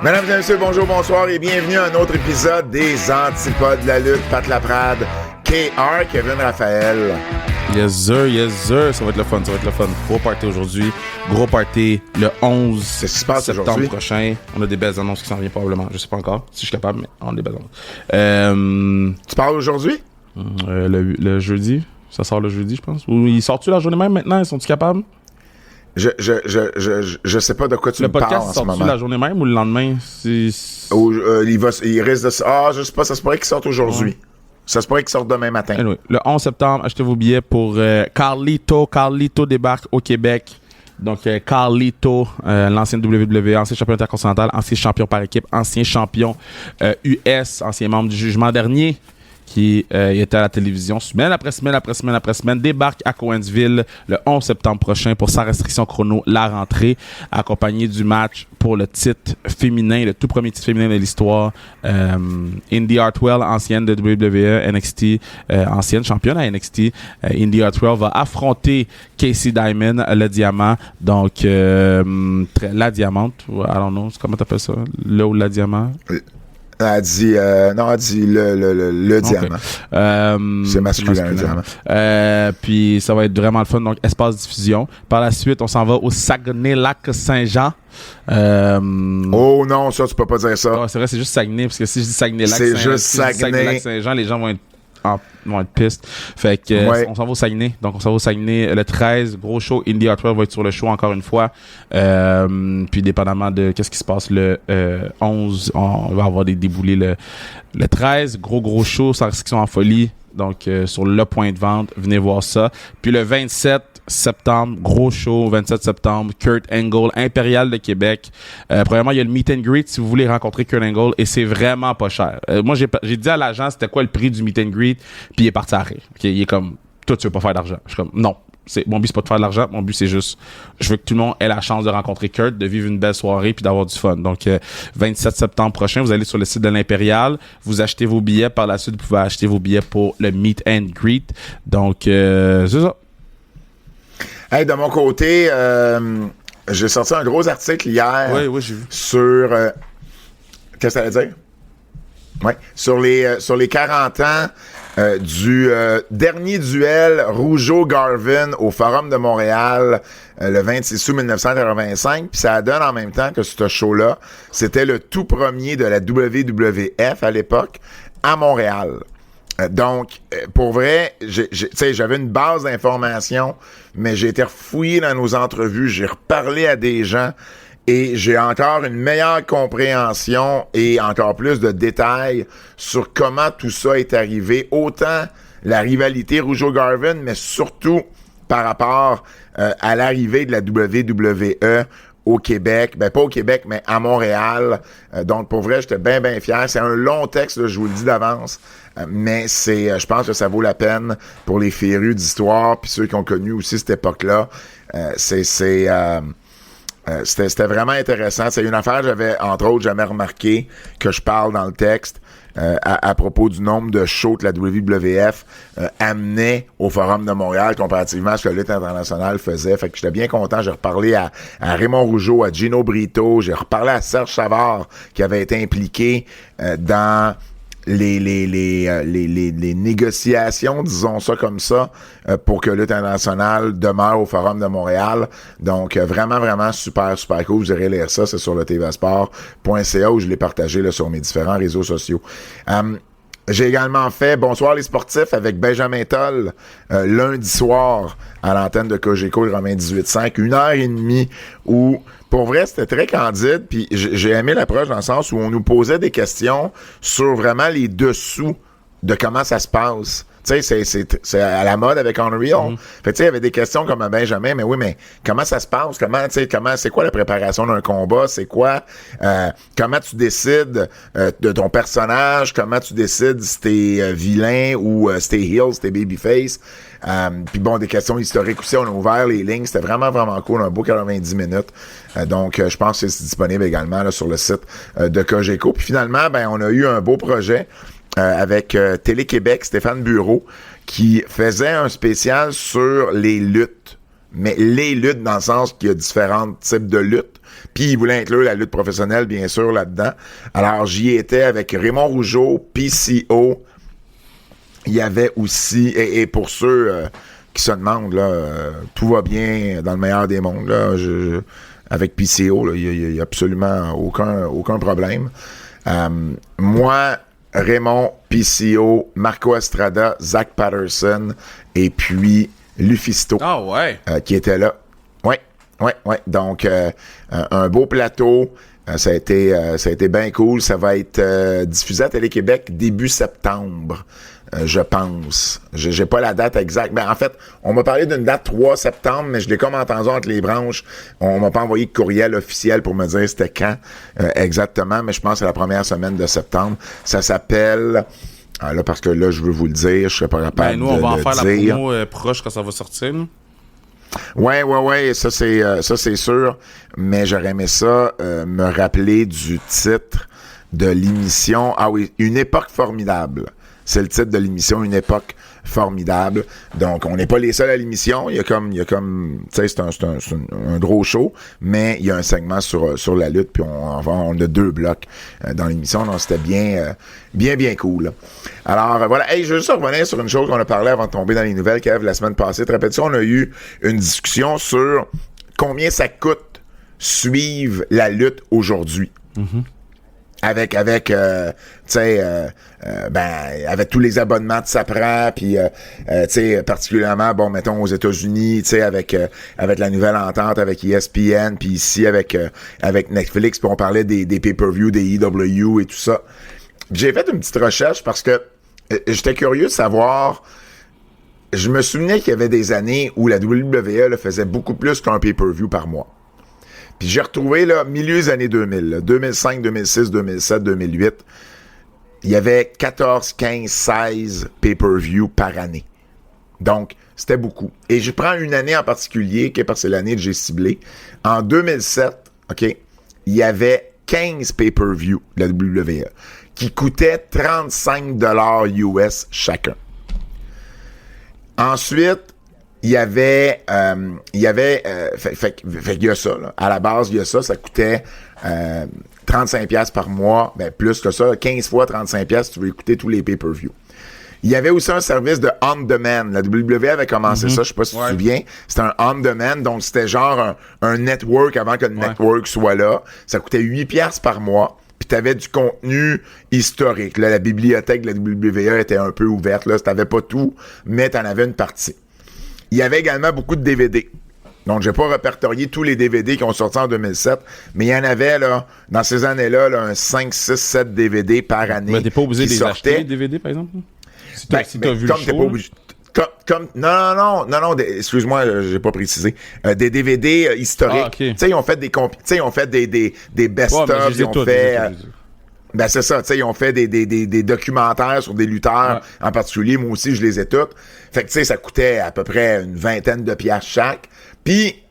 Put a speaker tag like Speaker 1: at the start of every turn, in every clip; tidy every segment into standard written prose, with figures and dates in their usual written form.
Speaker 1: Mesdames et messieurs, bonjour, bonsoir et bienvenue à un autre épisode des Antipodes de la lutte. Pat Laprade, KR, Kevin Raphaël.
Speaker 2: Yes sir, ça va être le fun. Gros party aujourd'hui, gros party le 11 septembre prochain. On a des belles annonces qui s'en viennent probablement, je sais pas encore si je suis capable, mais on a des belles annonces.
Speaker 1: Tu parles aujourd'hui?
Speaker 2: Le jeudi, ça sort le jeudi je pense. Ou ils sortent-tu la journée même maintenant, ils sont-ils capables?
Speaker 1: Je sais pas de quoi tu me parles en ce moment. Le podcast
Speaker 2: sort-tu la journée même ou le lendemain?
Speaker 1: Il risque de... je sais pas, ça se pourrait qu'il sorte aujourd'hui. Ouais. Ça se pourrait qu'il sorte demain matin.
Speaker 2: Anyway, le 11 septembre, achetez vos billets pour Carlito. Carlito débarque au Québec. Donc, Carlito, l'ancien WWE, ancien champion intercontinental, ancien champion par équipe, ancien champion US, ancien membre du jugement dernier, qui était à la télévision semaine après semaine, débarque à Cowansville le 11 septembre prochain pour sa restriction chrono, la rentrée, accompagné du match pour le titre féminin, le tout premier titre féminin de l'histoire. Indy Hartwell, ancienne de WWE, NXT, ancienne championne à NXT. Indy Hartwell va affronter Casey Diamond, le diamant. Donc, la diamante, I don't know, comment t'appelles ça? Le ou la diamant?
Speaker 1: Elle dit le diamant. C'est masculin, le diamant.
Speaker 2: Puis ça va être vraiment le fun. Donc, espace diffusion. Par la suite, on s'en va au Saguenay-Lac-Saint-Jean.
Speaker 1: Oh non, ça, tu peux pas dire ça.
Speaker 2: Oh, c'est vrai, c'est juste Saguenay. Parce que si je dis Saguenay-Lac-Saint-Jean,
Speaker 1: c'est juste
Speaker 2: Saguenay-Lac-Saint-Jean, les gens vont être pistes. Fait que on s'en va au Saguenay. Donc on s'en va au Saguenay le 13, gros show. Indy Hartwell va être sur le show encore une fois. Puis dépendamment de qu'est-ce qui se passe le 11, on va avoir des déboulés le 13, gros show sans restriction en folie. Donc sur le point de vente, venez voir ça. Puis le 27 septembre, gros show, 27 septembre, Kurt Angle, Impérial de Québec. Premièrement, il y a le meet and greet si vous voulez rencontrer Kurt Angle et c'est vraiment pas cher. Moi, j'ai dit à l'agent c'était quoi le prix du meet and greet, puis il est parti à rire. Okay, il est comme, toi, tu veux pas faire d'argent. Je suis comme, non. Mon but, c'est pas de faire de l'argent. Mon but, c'est juste, je veux que tout le monde ait la chance de rencontrer Kurt, de vivre une belle soirée puis d'avoir du fun. Donc, 27 septembre prochain, vous allez sur le site de l'Impérial, vous achetez vos billets. Par la suite, vous pouvez acheter vos billets pour le meet and greet. Donc, c'est ça.
Speaker 1: Hey, de mon côté, j'ai sorti un gros article hier.
Speaker 2: Oui, j'ai vu.
Speaker 1: Sur... qu'est-ce que ça veut dire? Oui. Sur les 40 ans du dernier duel Rougeau-Garvin au Forum de Montréal le 26 août 1985. Puis ça donne en même temps que ce show-là, c'était le tout premier de la WWF à l'époque à Montréal. Donc, pour vrai, j'avais une base d'informations, mais j'ai été refouillé dans nos entrevues, j'ai reparlé à des gens et j'ai encore une meilleure compréhension et encore plus de détails sur comment tout ça est arrivé. Autant la rivalité Rougeau-Garvin, mais surtout par rapport à l'arrivée de la WWE au Québec, ben pas au Québec, mais à Montréal. Donc, pour vrai, j'étais bien fier. C'est un long texte, là, je vous le dis d'avance, mais je pense que ça vaut la peine pour les férus d'histoire, puis ceux qui ont connu aussi cette époque-là. C'était vraiment intéressant. C'est une affaire, j'avais, entre autres, jamais remarqué que je parle dans le texte. À propos du nombre de shows que la WWF amenait au Forum de Montréal comparativement à ce que la lutte internationale faisait. Fait que j'étais bien content. J'ai reparlé à Raymond Rougeau, à Gino Brito, j'ai reparlé à Serge Savard qui avait été impliqué dans les négociations, disons ça comme ça, pour que Lutte internationale demeure au Forum de Montréal. Donc, vraiment super cool. Vous irez lire ça, c'est sur le tvsport.ca où je l'ai partagé là, sur mes différents réseaux sociaux. J'ai également fait Bonsoir les sportifs avec Benjamin Toll lundi soir à l'antenne de Cogeco, le Romain 18.5, 1h30 où, pour vrai, c'était très candide, puis j'ai aimé l'approche dans le sens où on nous posait des questions sur vraiment les dessous de comment ça se passe. Tu sais, c'est à la mode avec Unreal. Mm-hmm. Fait tu sais, il y avait des questions comme à Benjamin, mais oui, mais comment ça se passe? C'est quoi la préparation d'un combat? C'est quoi? Comment tu décides de ton personnage? Comment tu décides si t'es vilain ou si t'es heel, si t'es babyface? Puis bon, des questions historiques aussi, on a ouvert les lignes. C'était vraiment cool, un beau 90 minutes. Donc, je pense que c'est disponible également là, sur le site de Cogeco. Puis finalement, ben on a eu un beau projet avec Télé-Québec, Stéphane Bureau, qui faisait un spécial sur les luttes mais les luttes dans le sens qu'il y a différents types de luttes. Puis il voulait inclure la lutte professionnelle, bien sûr, là-dedans. Alors, j'y étais avec Raymond Rougeau, PCO. Il y avait aussi, et pour ceux qui se demandent, là, tout va bien dans le meilleur des mondes, là, avec PCO, il y a absolument aucun problème. Moi, Raymond, PCO, Marco Estrada, Zach Patterson, et puis Lufisto.
Speaker 2: Ah ouais.
Speaker 1: Qui était là. Ouais. Donc, un beau plateau. Ça a été bien cool. Ça va être diffusé à Télé-Québec début septembre, je pense. J'ai pas la date exacte. Ben, en fait, on m'a parlé d'une date 3 septembre, mais je l'ai comme entendu entre les branches. On m'a pas envoyé de courriel officiel pour me dire c'était quand exactement, mais je pense que c'est la première semaine de septembre. Ça s'appelle... là, parce que là, je veux vous le dire, je serais pas capable de le dire.
Speaker 2: Nous, on va en faire la promo proche quand ça va sortir, nous.
Speaker 1: Ouais, ça c'est sûr, mais j'aurais aimé ça me rappeler du titre de l'émission. Ah oui, Une époque formidable. C'est le titre de l'émission, Une époque formidable. Donc, on n'est pas les seuls à l'émission. Il y a comme, tu sais, c'est un gros show, mais il y a un segment sur la lutte, puis on a 2 blocs dans l'émission. Donc, c'était bien cool. Alors, voilà. Hey, je veux juste revenir sur une chose qu'on a parlé avant de tomber dans les nouvelles, Kev, la semaine passée. Te rappelles-tu, on a eu une discussion sur combien ça coûte suivre la lutte aujourd'hui. Mm-hmm. Avec tu sais avec tous les abonnements que ça prend, puis tu sais particulièrement mettons aux États-Unis, tu sais avec la nouvelle entente avec ESPN, puis ici avec Netflix, puis on parlait des pay-per-view, des EW et tout ça. J'ai fait une petite recherche parce que j'étais curieux de savoir. Je me souvenais qu'il y avait des années où la WWE là, faisait beaucoup plus qu'un pay-per-view par mois. Puis j'ai retrouvé, là, milieu des années 2000, là, 2005, 2006, 2007, 2008, il y avait 14, 15, 16 pay-per-view par année. Donc, c'était beaucoup. Et je prends une année en particulier, parce que c'est l'année que j'ai ciblée. En 2007, OK, il y avait 15 pay-per-view de la WWE qui coûtaient 35 $ US chacun. Ensuite, il y avait il y a ça, là. À la base, il y a ça coûtait 35$ par mois, plus que ça, 15 fois 35$ si tu veux écouter tous les pay-per-view. Il y avait aussi un service de on-demand. La WWE avait commencé ça, je sais pas si tu te souviens. C'était un on-demand, donc c'était genre un network avant que le network soit là. Ça coûtait 8$ par mois. Puis t'avais du contenu historique. Là, la bibliothèque de la WWE était un peu ouverte. Là, t'avais pas tout, mais t'en avais une partie. Il y avait également beaucoup de DVD. Donc, j'ai pas répertorié tous les DVD qui ont sorti en 2007, mais il y en avait, là, dans ces années-là, là, un 5, 6, 7 DVD par année.
Speaker 2: Mais t'es pas obligé de les acheter, les DVD, par exemple? Si t'as vu le show, pas obligé...
Speaker 1: Non, excuse-moi, j'ai pas précisé. Des DVD historiques. Okay. Tu sais, ils ont fait des best-of, ils ont fait... c'est ça, tu sais, ils ont fait des documentaires sur des lutteurs en particulier. Moi aussi, je les ai toutes. Fait que, tu sais, ça coûtait à peu près une vingtaine de piastres chaque. Puis,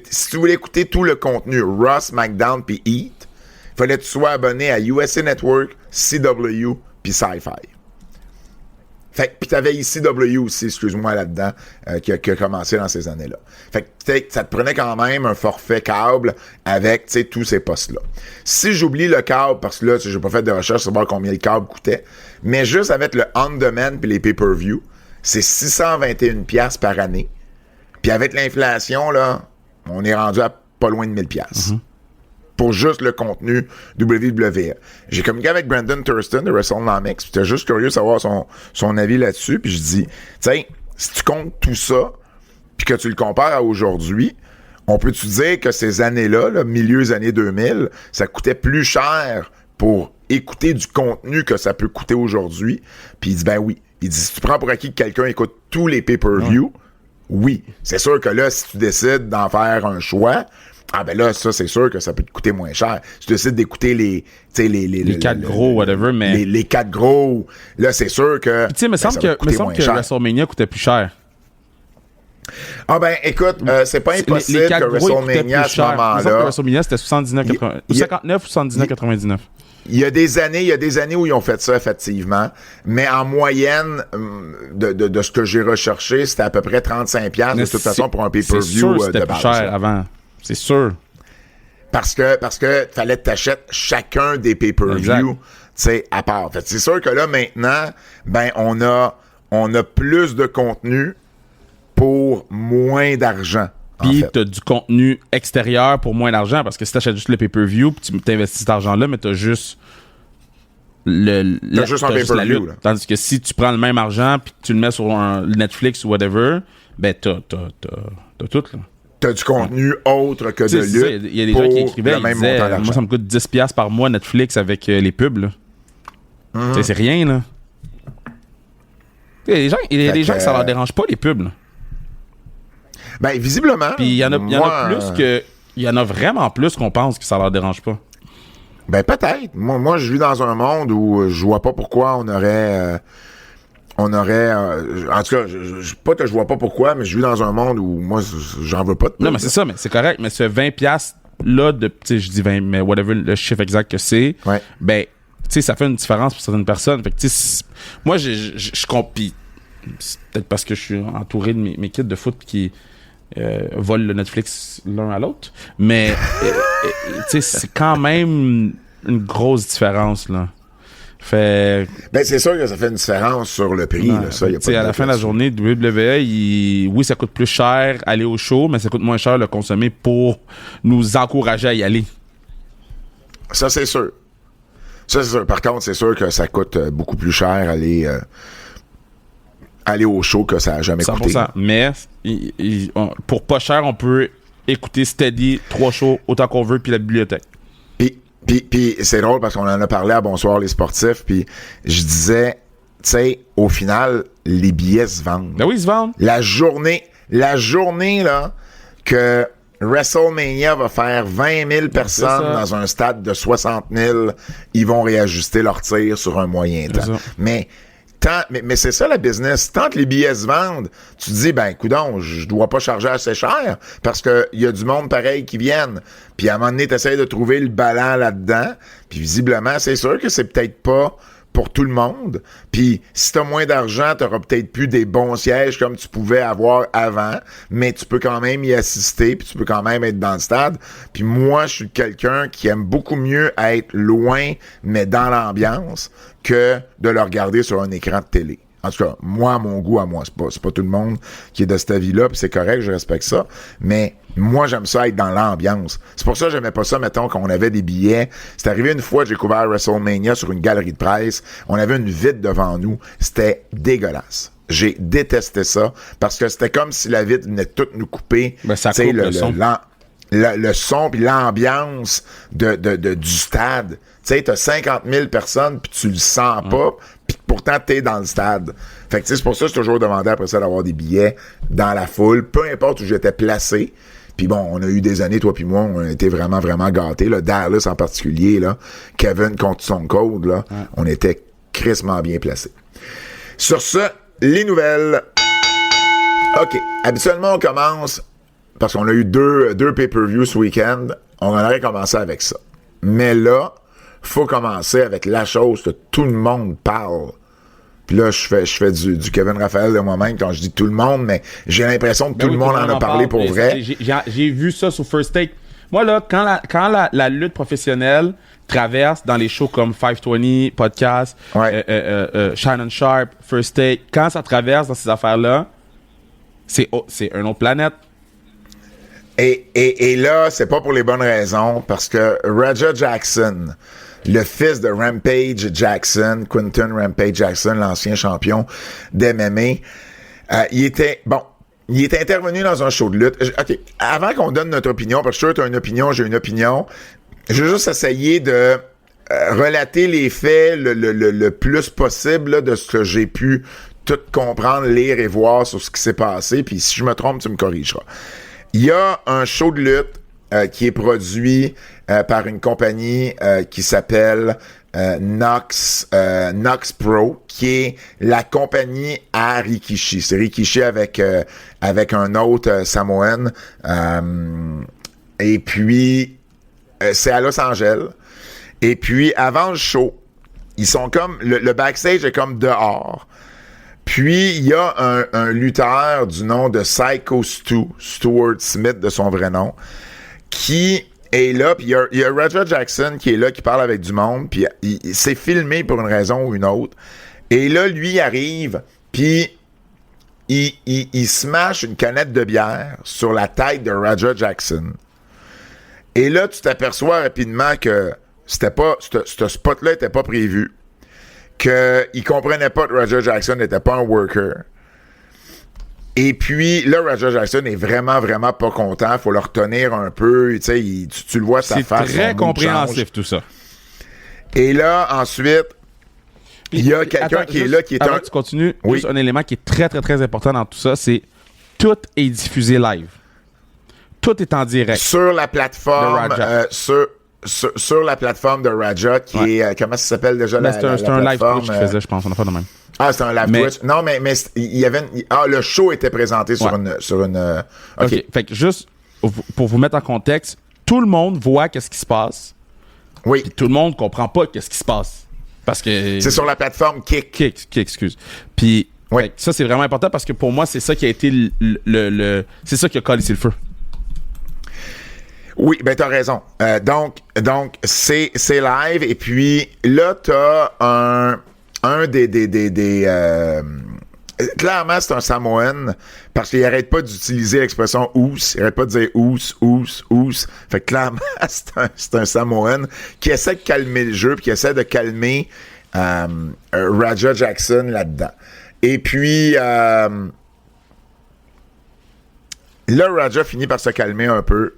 Speaker 1: si tu voulais écouter tout le contenu, Raw, SmackDown puis Heat, fallait que tu sois abonné à USA Network, CW puis Sci-Fi. Fait que, pis t'avais ECW aussi, excuse-moi, là-dedans, qui a commencé dans ces années-là. Fait que, ça te prenait quand même un forfait câble avec, tu sais, tous ces postes-là. Si j'oublie le câble, parce que là, j'ai pas fait de recherche pour savoir combien le câble coûtait, mais juste avec le on-demand puis les pay-per-view, c'est 621$ par année. Puis avec l'inflation, là, on est rendu à pas loin de 1000$. Mm-hmm. Pour juste le contenu WWE. J'ai communiqué avec Brandon Thurston de WrestleNomics, puis j'étais juste curieux de savoir son avis là-dessus, puis je dis, tu sais, si tu comptes tout ça, puis que tu le compares à aujourd'hui, on peut-tu dire que ces années-là, là, milieu des années 2000, ça coûtait plus cher pour écouter du contenu que ça peut coûter aujourd'hui? Puis il dit, ben oui. Il dit, si tu prends pour acquis que quelqu'un écoute tous les pay-per-view, oui. C'est sûr que là, si tu décides d'en faire un choix, là, ça, c'est sûr que ça peut te coûter moins cher. Si tu décides d'écouter les
Speaker 2: 4 gros, whatever, mais...
Speaker 1: Les 4 gros, là, c'est sûr que...
Speaker 2: Tu sais, me semble que WrestleMania coûtait plus cher.
Speaker 1: Écoute, c'est pas impossible que WrestleMania, à ce moment-là...
Speaker 2: WrestleMania, c'était 59 ou 79,99.
Speaker 1: il y a des années où ils ont fait ça, effectivement. Mais en moyenne, de ce que j'ai recherché, c'était à peu près 35$ de toute façon pour un pay-per-view
Speaker 2: c'est sûr,
Speaker 1: de
Speaker 2: c'était
Speaker 1: base.
Speaker 2: plus cher avant. C'est sûr.
Speaker 1: Parce que fallait que t'achètes chacun des pay-per-view, tu sais, à part. Fait, c'est sûr que là, maintenant, ben, on a plus de contenu pour moins d'argent.
Speaker 2: Puis t'as du contenu extérieur pour moins d'argent, parce que si t'achètes juste le pay-per-view, puis tu t'investis cet argent-là, mais t'as juste
Speaker 1: t'as juste un pay-per-view. Là.
Speaker 2: Tandis que si tu prends le même argent puis tu le mets sur un Netflix ou whatever, ben t'as tout, là.
Speaker 1: T'as du contenu autre que de lutte.
Speaker 2: Il y a des gens qui écrivaient, ils disaient, moi ça me coûte 10$ par mois Netflix avec les pubs, là. C'est rien, là. Il y a des gens que ça leur dérange pas, les pubs, là.
Speaker 1: Ben, visiblement.
Speaker 2: Puis il y en a plus que. Il y en a vraiment plus qu'on pense que ça leur dérange pas.
Speaker 1: Ben, peut-être. Moi, je vis dans un monde où je vois pas pourquoi on aurait. En tout cas, pas que je vois pas pourquoi, mais je vis dans un monde où moi, j'en veux pas de pub.
Speaker 2: Non, mais c'est ça, mais c'est correct. Mais ce 20$ là, tu sais, je dis 20, mais whatever le chiffre exact que c'est, ben, tu sais, ça fait une différence pour certaines personnes. Fait que, tu sais, moi, je compie. C'est peut-être parce que je suis entouré de mes kids de foot qui volent le Netflix l'un à l'autre. Mais, tu sais, c'est quand même une grosse différence, là. Fait...
Speaker 1: Ben, c'est sûr que ça fait une différence sur le prix, là, ça, y a pas de
Speaker 2: à la fin de la journée, WWE, oui, ça coûte plus cher aller au show, mais ça coûte moins cher le consommer pour nous encourager à y aller.
Speaker 1: Ça, c'est sûr. Ça, c'est sûr. Par contre, c'est sûr que ça coûte beaucoup plus cher aller au show que ça a jamais 100%. Coûté.
Speaker 2: Mais pour pas cher, on peut écouter Steady, 3 shows, autant qu'on veut, puis la bibliothèque.
Speaker 1: Puis c'est drôle parce qu'on en a parlé à Bonsoir les sportifs, puis je disais, tu sais, au final, les billets se vendent.
Speaker 2: Ben oui, ils se vendent.
Speaker 1: La journée là, que WrestleMania va faire 20 000 personnes dans un stade de 60 000, ils vont réajuster leur tir sur un moyen temps. Mais c'est ça la business. Tant que les billets se vendent, tu te dis, ben, coudonc, je dois pas charger assez cher parce que il y a du monde pareil qui viennent. Puis à un moment donné, t'essayes de trouver le ballon là-dedans. Puis visiblement, c'est sûr que c'est peut-être pas pour tout le monde. Puis si t'as moins d'argent, t'auras peut-être plus des bons sièges comme tu pouvais avoir avant, mais tu peux quand même y assister, puis tu peux quand même être dans le stade. Puis moi, je suis quelqu'un qui aime beaucoup mieux être loin, mais dans l'ambiance, que de le regarder sur un écran de télé. En tout cas, moi, à mon goût, à moi, c'est pas tout le monde qui est de cette avis-là, puis c'est correct, je respecte ça, mais moi, j'aime ça être dans l'ambiance. C'est pour ça que j'aimais pas ça, mettons, quand on avait des billets. C'est arrivé une fois, j'ai couvert WrestleMania sur une galerie de presse, on avait une vitre devant nous, c'était dégueulasse. J'ai détesté ça, parce que c'était comme si la vitre venait toute nous couper.
Speaker 2: Ben, ça coupe le son.
Speaker 1: Le son puis l'ambiance du stade. Tu sais, t'as 50 000 personnes puis tu le sens pas, puis pourtant t'es dans le stade. Fait que tu sais, c'est pour ça que j'ai toujours demandé après ça d'avoir des billets dans la foule, peu importe où j'étais placé. Puis bon, on a eu des années, toi puis moi, on a été vraiment, vraiment gâtés. Là. Dallas en particulier, là, Kevin contre son code, là, on était crissement bien placés. Sur ce, les nouvelles. OK. Habituellement, on commence, parce qu'on a eu deux pay-per-views ce week-end, on aurait commencé avec ça. Mais là, faut commencer avec la chose que tout le monde parle. Puis là, je fais du Kevin Raphaël de moi-même quand je dis tout le monde, mais j'ai l'impression que tout le monde en a parlé pour vrai.
Speaker 2: J'ai vu ça sur First Take. Moi, là, quand la lutte professionnelle traverse dans les shows comme 520, Podcast, Shannon Sharp, First Take, quand ça traverse dans ces affaires-là, c'est une autre planète.
Speaker 1: Et là, c'est pas pour les bonnes raisons, parce que Raja Jackson, le fils de Rampage Jackson, Quinton Rampage Jackson, l'ancien champion d'MMA, il était intervenu dans un show de lutte. OK, avant qu'on donne notre opinion, parce que je suis sûr que tu as une opinion, j'ai une opinion, je vais juste essayer de relater les faits le plus possible là, de ce que j'ai pu tout comprendre, lire et voir sur ce qui s'est passé, puis si je me trompe, tu me corrigeras. Il y a un show de lutte qui est produit par une compagnie qui s'appelle Nox Pro, qui est la compagnie à Rikishi. C'est Rikishi avec un autre Samoan. Et puis, c'est à Los Angeles. Et puis, avant le show, ils sont comme... Le backstage est comme dehors. Puis, il y a un lutteur du nom de Psycho Stu, Stuart Smith de son vrai nom, qui est là. Puis, il y a Roger Jackson qui est là, qui parle avec du monde. Puis, il s'est filmé pour une raison ou une autre. Et là, lui, il arrive, puis il smash une canette de bière sur la tête de Roger Jackson. Et là, tu t'aperçois rapidement que c'était pas, ce spot-là n'était pas prévu. Qu'il comprenait pas que Roger Jackson n'était pas un worker. Et puis, là, Roger Jackson est vraiment, vraiment pas content. Faut le retenir un peu. Tu sais, tu le vois, sa face.
Speaker 2: C'est très compréhensif, tout ça.
Speaker 1: Et là, ensuite, il y a quelqu'un qui est là, qui est
Speaker 2: avant que tu continues,
Speaker 1: oui.
Speaker 2: Juste un élément qui est très, très, très important dans tout ça, c'est tout est diffusé live. Tout est en direct.
Speaker 1: Sur la plateforme, sur la plateforme de Raja, qui est, comment ça s'appelle déjà la plateforme?
Speaker 2: C'est un live Twitch qu'il faisait, je pense, on a pas de même.
Speaker 1: Ah, c'est un live Twitch. Non, mais il y avait le show était présenté sur une
Speaker 2: OK. Fait que juste, pour vous mettre en contexte, tout le monde voit qu'est-ce qui se passe.
Speaker 1: Oui.
Speaker 2: Puis tout le monde comprend pas qu'est-ce qui se passe. Parce que...
Speaker 1: C'est sur la plateforme Kick.
Speaker 2: Kick, excuse. Puis,
Speaker 1: oui.
Speaker 2: Ça, c'est vraiment important parce que pour moi, c'est ça qui a été c'est ça qui a collé le feu.
Speaker 1: Oui, ben t'as raison. Donc c'est live et puis là t'as un des clairement c'est un Samoan parce qu'il arrête pas d'utiliser l'expression ous, il arrête pas de dire ous. Fait que clairement c'est un Samoan qui essaie de calmer le jeu puis qui essaie de calmer Raja Jackson là-dedans. Et puis là Raja finit par se calmer un peu.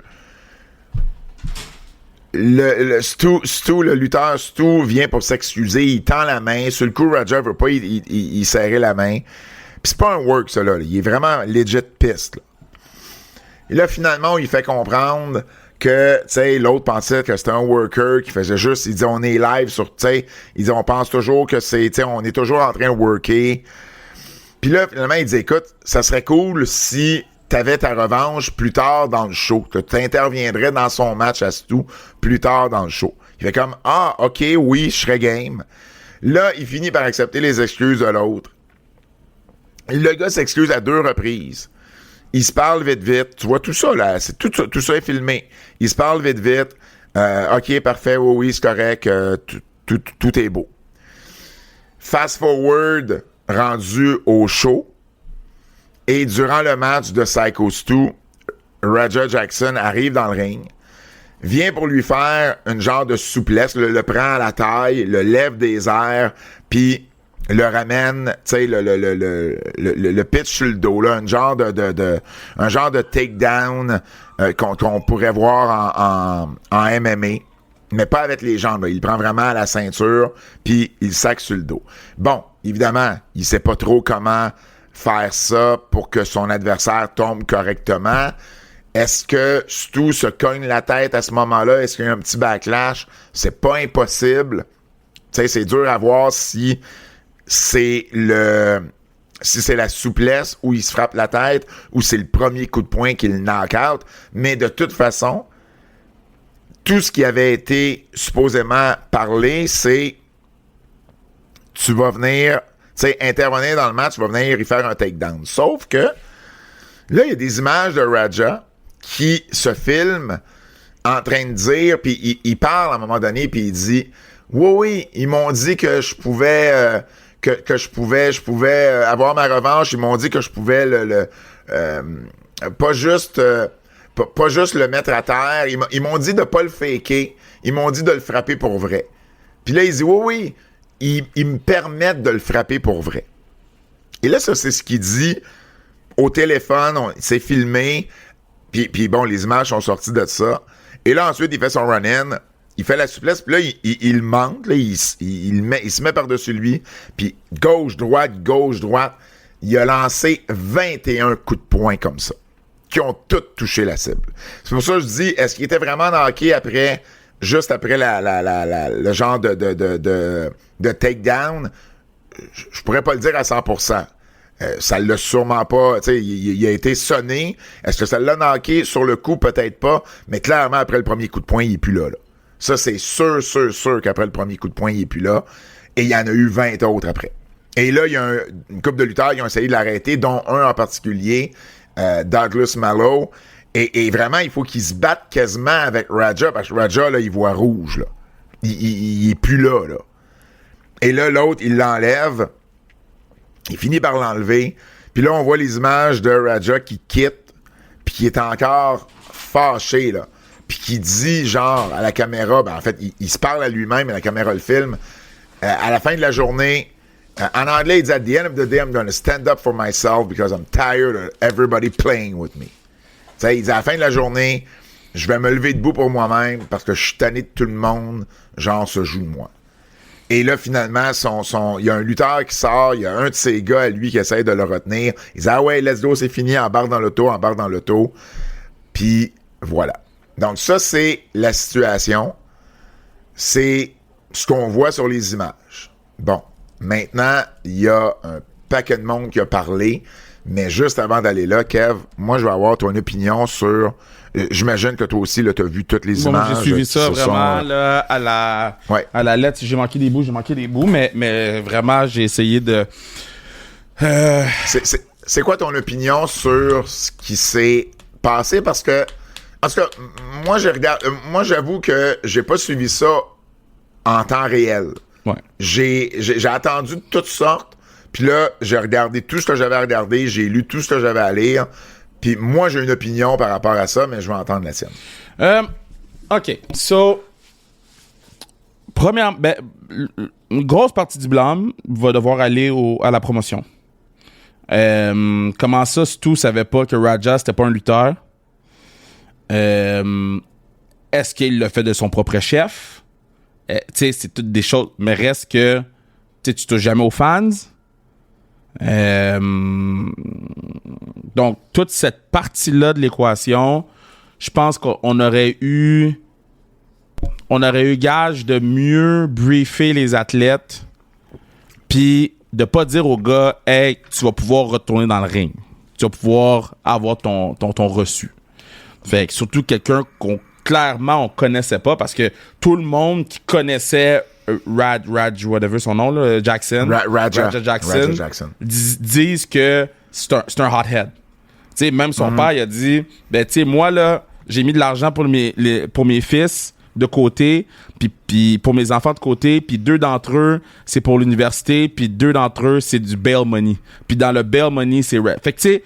Speaker 1: Le lutteur Stu vient pour s'excuser, il tend la main, sur le coup Roger veut pas il serrer la main. Puis c'est pas un work ça là, il est vraiment legit piste. Là. Et là finalement il fait comprendre que tu sais l'autre pensait que c'était un worker qui faisait juste, il dit on est live sur, tu sais, il dit on pense toujours que c'est, tu sais, on est toujours en train de worker. Puis là finalement il dit écoute, ça serait cool si t'avais ta revanche plus tard dans le show, que tu interviendrais dans son match à Stu plus tard dans le show. Il fait comme « Ah, OK, oui, je serais game. » Là, il finit par accepter les excuses de l'autre. Le gars s'excuse à 2 reprises. Il se parle vite. Tu vois tout ça, là. Tout ça est filmé. Il se parle vite. OK, parfait, oui, c'est correct. Tout est beau. Fast forward, rendu au show. Et durant le match de Psycho Stu, Roger Jackson arrive dans le ring, vient pour lui faire une genre de souplesse, le prend à la taille, le lève des airs, puis le ramène, tu sais, le pitch sur le dos, là, un genre de takedown qu'on pourrait voir en MMA, mais pas avec les jambes. Là. Il prend vraiment à la ceinture, puis il sac sur le dos. Bon, évidemment, il sait pas trop comment faire ça pour que son adversaire tombe correctement. Est-ce que Stu se cogne la tête à ce moment-là? Est-ce qu'il y a un petit backlash? C'est pas impossible. Tu sais, c'est dur à voir si c'est la souplesse où il se frappe la tête ou c'est le premier coup de poing qui le knock out. Mais de toute façon, tout ce qui avait été supposément parlé, c'est tu vas venir... Tu sais, intervenir dans le match, va venir y faire un takedown. Sauf que, là, il y a des images de Raja qui se filment en train de dire, puis il parle à un moment donné, puis il dit « Oui, ils m'ont dit que je pouvais que je pouvais avoir ma revanche. Ils m'ont dit que je pouvais pas juste le mettre à terre. Ils m'ont dit de pas le faker. Ils m'ont dit de le frapper pour vrai. » Puis là, il dit « Oui. » Ils me permettent de le frapper pour vrai. Et là, ça, c'est ce qu'il dit au téléphone. C'est filmé. Puis bon, les images sont sorties de ça. Et là, ensuite, il fait son run-in. Il fait la souplesse. Puis là, il monte. Là, il se met par-dessus lui. Puis gauche-droite. Il a lancé 21 coups de poing comme ça. Qui ont tous touché la cible. C'est pour ça que je dis, est-ce qu'il était vraiment knocké juste après le genre de takedown? Je pourrais pas le dire à 100%. Ça l'a sûrement pas, tu sais, il a été sonné. Est-ce que ça l'a knocké sur le coup? Peut-être pas, mais clairement, après le premier coup de poing, il est plus là. Ça, c'est sûr qu'après le premier coup de poing, il est plus là. Et il y en a eu 20 autres après. Et là, il y a une couple de lutteurs qui ont essayé de l'arrêter, dont un en particulier, Douglas Mallow. Et vraiment, il faut qu'il se batte quasiment avec Raja, parce que Raja, là, il voit rouge, là. Il est plus là, là. Et là, l'autre, il l'enlève. Il finit par l'enlever. Puis là, on voit les images de Raja qui quitte, puis qui est encore fâché, là. Puis qui dit, genre, à la caméra, en fait, il se parle à lui-même, et la caméra le filme. À la fin de la journée, en anglais, il dit, at the end of the day, I'm going to stand up for myself because I'm tired of everybody playing with me. T'sais, il dit, à la fin de la journée, je vais me lever debout pour moi-même parce que je suis tanné de tout le monde, genre, se joue de moi. Et là, finalement, il y a un lutteur qui sort, il y a un de ses gars à lui qui essaie de le retenir. Il dit, ah ouais, let's go, c'est fini, embarque dans l'auto. Puis, voilà. Donc, ça, c'est la situation. C'est ce qu'on voit sur les images. Bon, maintenant, il y a un paquet de monde qui a parlé, mais juste avant d'aller là, Kev, moi, je vais avoir ton opinion sur... J'imagine que toi aussi, tu as vu toutes les images.
Speaker 2: Moi, j'ai suivi ça vraiment là, à la lettre. Si j'ai manqué des bouts, mais vraiment, j'ai essayé de...
Speaker 1: C'est quoi ton opinion sur ce qui s'est passé? Parce que moi, j'avoue que j'ai pas suivi ça en temps réel.
Speaker 2: Ouais.
Speaker 1: J'ai attendu de toutes sortes, puis là, j'ai regardé tout ce que j'avais à regarder, j'ai lu tout ce que j'avais à lire, puis moi, j'ai une opinion par rapport à ça, mais je vais entendre la tienne.
Speaker 2: OK. So, une grosse partie du blâme va devoir aller à la promotion. Comment ça, Stu savait pas que Raja, c'était pas un lutteur? Est-ce qu'il l'a fait de son propre chef? Tu sais, c'est toutes des choses, mais reste que tu touches jamais aux fans. Donc, toute cette partie-là de l'équation, je pense qu'on aurait eu gage de mieux briefer les athlètes, puis de pas dire aux gars, hey, tu vas pouvoir retourner dans le ring, tu vas pouvoir avoir ton reçu. Fait que surtout quelqu'un qu'on clairement on connaissait pas, parce que tout le monde qui connaissait Raj, whatever son nom, là, Jackson, Raja Jackson. Disent que c'est un hothead. Tu sais, même son père, il a dit, ben, tu sais, moi, là, j'ai mis de l'argent pour mes fils de côté, puis pour mes enfants de côté, puis 2 d'entre eux, c'est pour l'université, puis 2 d'entre eux, c'est du bail money. Puis dans le bail money, c'est Red. Fait que, tu sais,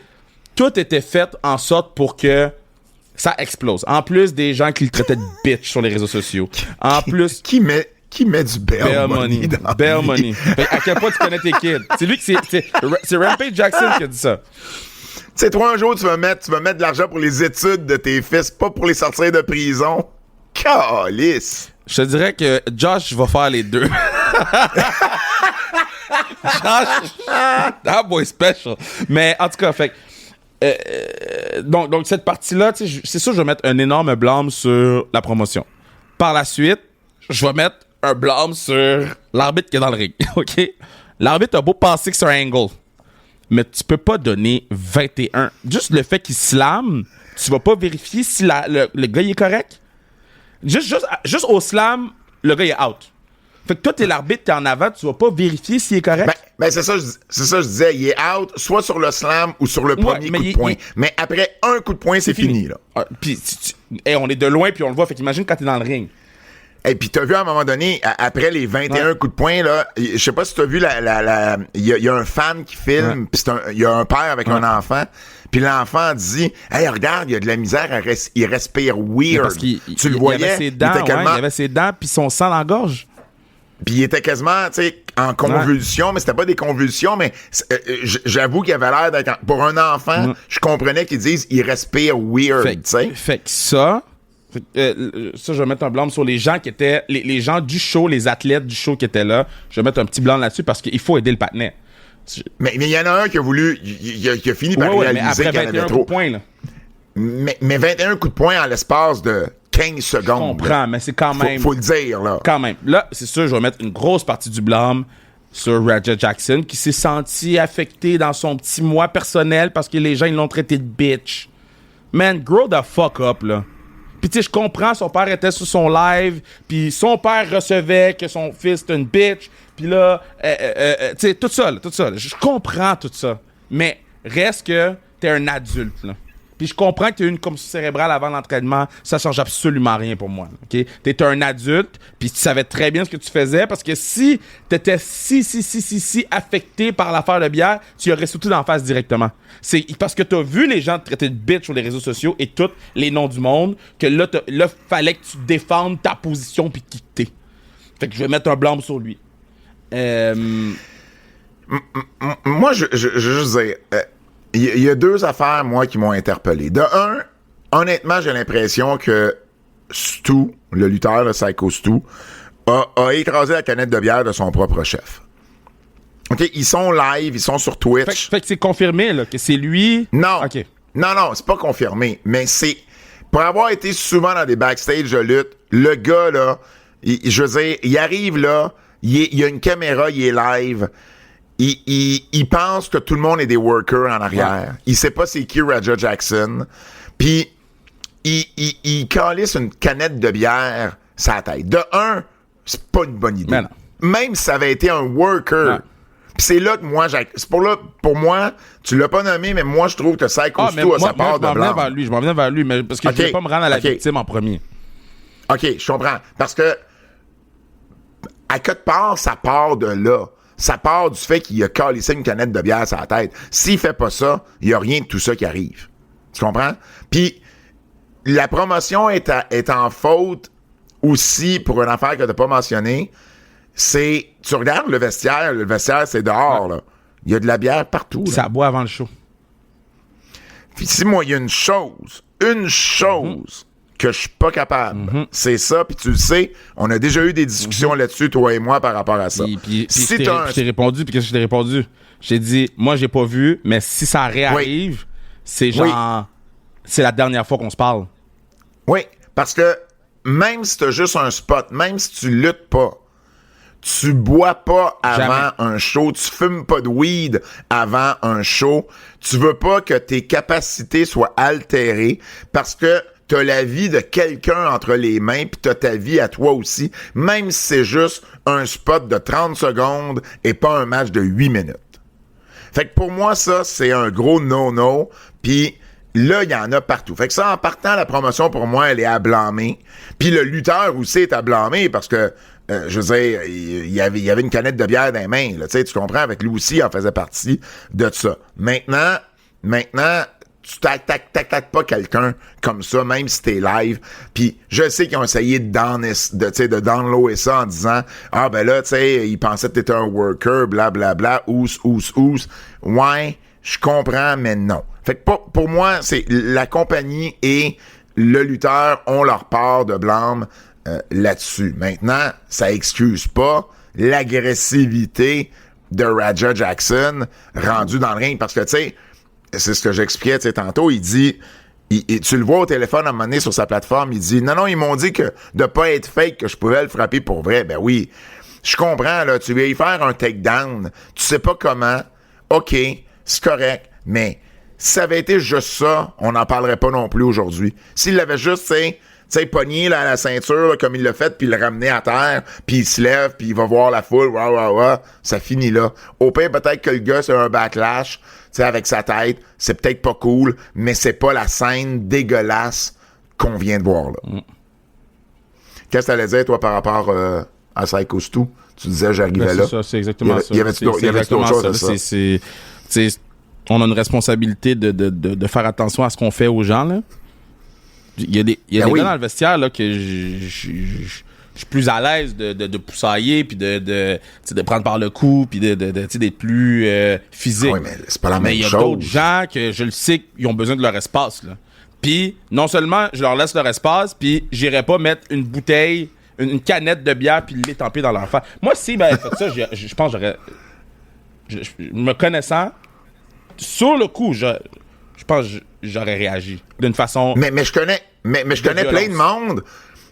Speaker 2: tout était fait en sorte pour que ça explose. En plus des gens qui le traitaient de bitch sur les réseaux sociaux. En plus...
Speaker 1: Qui met du bail money dans
Speaker 2: bail money. À quel point tu connais tes kids? C'est lui qui c'est Rampage Jackson qui a dit ça.
Speaker 1: Tu sais, toi, un jour, tu vas mettre de l'argent pour les études de tes fils, pas pour les sortir de prison. Calice!
Speaker 2: Je te dirais que Josh va faire les deux. Josh, that boy special. Mais en tout cas, fait donc cette partie-là, c'est sûr, je vais mettre un énorme blâme sur la promotion. Par la suite, je vais mettre un blâme sur l'arbitre qui est dans le ring. OK? L'arbitre a beau penser que c'est un angle, mais tu peux pas donner 21. Juste le fait qu'il slam, tu vas pas vérifier si le gars il est correct. Juste au slam, le gars il est out. Fait que toi, t'es l'arbitre, t'es en avant, tu vas pas vérifier s'il est correct.
Speaker 1: Ben c'est ça, je disais, il est out, soit sur le slam ou sur le premier coup de poing. Mais après un coup de poing, c'est fini, là.
Speaker 2: Puis on est de loin, puis on le voit. Fait qu'imagine quand t'es dans le ring.
Speaker 1: Et puis t'as vu à un moment donné, après les 21 coups de poing, là, je sais pas si t'as vu il y a un fan qui filme, puis il y a un père avec un enfant, puis l'enfant dit, hey, regarde, il y a de la misère, il respire weird.
Speaker 2: Parce
Speaker 1: tu le voyais,
Speaker 2: il avait ses dents, puis son sang dans la gorge.
Speaker 1: Puis il était quasiment, tu sais, en convulsion, mais c'était pas des convulsions, mais j'avoue qu'il avait l'air d'être... Pour un enfant, je comprenais qu'ils disent il respire weird, tu sais.
Speaker 2: Fait que ça, je vais mettre un blâme sur les gens qui étaient... Les gens du show, les athlètes du show qui étaient là. Je vais mettre un petit blâme là-dessus parce qu'il faut aider le patinet.
Speaker 1: Mais il y en a un qui a voulu... qui a fini par réaliser qu'il y en avait trop.
Speaker 2: Coups de poing, là.
Speaker 1: Mais 21 coups de poing en l'espace de 15 secondes. Je
Speaker 2: comprends,
Speaker 1: là.
Speaker 2: Mais c'est quand même...
Speaker 1: Faut le dire, là.
Speaker 2: Quand même. Là, c'est sûr, je vais mettre une grosse partie du blâme sur Raja Jackson, qui s'est senti affecté dans son petit moi personnel parce que les gens, ils l'ont traité de bitch. Man, grow the fuck up, là. Puis tu sais, je comprends, son père était sur son live, puis son père recevait que son fils était une bitch, puis là, tu sais, tout ça. Je comprends tout ça. Mais reste que t'es un adulte, là. Puis je comprends que tu as eu une commotion cérébrale avant l'entraînement. Ça change absolument rien pour moi. OK? Tu es un adulte, puis tu savais très bien ce que tu faisais, parce que si tu étais si affecté par l'affaire de bière, tu aurais sauté d'en face directement. C'est parce que tu as vu les gens te traiter de bitch sur les réseaux sociaux et tous les noms du monde, que là, fallait que tu défendes ta position puis qui t'es. Fait que je vais mettre un blâme sur lui.
Speaker 1: Moi, je juste dire... Il y a deux affaires, moi, qui m'ont interpellé. De un, honnêtement, j'ai l'impression que Stu, le lutteur, le Psycho Stu, a écrasé la canette de bière de son propre chef. OK, ils sont live, ils sont sur Twitch.
Speaker 2: Fait que c'est confirmé, là, que c'est lui?
Speaker 1: Non.
Speaker 2: OK.
Speaker 1: Non, c'est pas confirmé, mais c'est... Pour avoir été souvent dans des backstage de lutte, le gars, là, je veux dire, il arrive là, il y a une caméra, il est live... Il pense que tout le monde est des workers en arrière. Ouais. Il sait pas c'est qui Raja Jackson. Puis, il calisse une canette de bière sa tête. De un, c'est pas une bonne idée. Même si ça avait été un worker. Ouais. Puis c'est là que moi, pour moi, tu l'as pas nommé, mais moi, je trouve que Psycho Stu a sa part de blanc.
Speaker 2: Je m'en viens vers lui, mais parce que je vais pas me rendre à la victime en premier.
Speaker 1: OK, je comprends. Parce que, à quelque part, ça part de là. Ça part du fait qu'il a calissé une canette de bière sur la tête. S'il fait pas ça, il y a rien de tout ça qui arrive. Tu comprends? Puis, la promotion est en faute aussi pour une affaire que t'as pas mentionnée. C'est, tu regardes le vestiaire c'est dehors, là. Il y a de la bière partout.
Speaker 2: Ça boit avant le show.
Speaker 1: Puis si moi, il y a une chose que je suis pas capable, c'est ça, puis tu le sais, on a déjà eu des discussions là-dessus, toi et moi, par rapport à ça.
Speaker 2: Puis je t'ai répondu, puis qu'est-ce que je t'ai répondu? J'ai dit, moi, j'ai pas vu, mais si ça réarrive, c'est genre... C'est la dernière fois qu'on se parle.
Speaker 1: Oui, parce que même si t'as juste un spot, même si tu luttes pas, tu bois pas avant un show, tu fumes pas de weed avant un show, tu veux pas que tes capacités soient altérées parce que t'as la vie de quelqu'un entre les mains pis t'as ta vie à toi aussi, même si c'est juste un spot de 30 secondes et pas un match de 8 minutes. Fait que pour moi, ça, c'est un gros no-no, pis là, il y en a partout. Fait que ça, en partant, la promotion, pour moi, elle est à blâmer. Puis le lutteur aussi est à blâmer parce que, je veux dire, il y avait une canette de bière dans les mains, là, tu comprends? Avec lui aussi, il en faisait partie de ça. Maintenant, tu t'attaques pas quelqu'un comme ça, même si t'es live. Puis je sais qu'ils ont essayé de downloader ça en disant « Ah, ben là, tu sais, ils pensaient que t'étais un worker, blablabla, ous. » Ouais, je comprends, mais non. Fait que pour moi, c'est la compagnie et le lutteur ont leur part de blâme là-dessus. Maintenant, ça excuse pas l'agressivité de Raja Jackson rendu dans le ring. Parce que, tu sais, c'est ce que j'expliquais tantôt, il dit, tu le vois au téléphone à un moment donné sur sa plateforme, il dit, non, ils m'ont dit que de pas être fake, que je pouvais le frapper pour vrai. Ben oui, je comprends, là, tu vas y faire un takedown, tu sais pas comment, ok, c'est correct, mais si ça avait été juste ça, on n'en parlerait pas non plus aujourd'hui. S'il l'avait juste, tu sais, pogné là, à la ceinture, là, comme il l'a fait, puis le ramener à terre, puis il se lève, puis il va voir la foule, ça finit là. Au pire, peut-être que le gars, c'est un backlash, tu sais, avec sa tête, c'est peut-être pas cool, mais c'est pas la scène dégueulasse qu'on vient de voir, là. Qu'est-ce que t'allais dire, toi, par rapport à Psycho Stu? Tu disais, j'arrivais là.
Speaker 2: C'est ça, c'est exactement ça.
Speaker 1: Il y avait d'autres choses à ça.
Speaker 2: On a une responsabilité de faire attention à ce qu'on fait aux gens, là. Il y a des gars dans le vestiaire là, que je suis plus à l'aise de poussailler puis de prendre par le cou puis d'être plus physique.
Speaker 1: Oui, mais c'est pas la même chose.
Speaker 2: Mais il y a d'autres gens que je le sais qu'ils ont besoin de leur espace, là. Puis non seulement je leur laisse leur espace, puis j'irai pas mettre une bouteille, une canette de bière puis l'étamper dans leur face. Moi, si ben fait ça, je pense que me connaissant, sur le coup, je pense que j'aurais réagi d'une façon.
Speaker 1: Mais je connais plein de monde.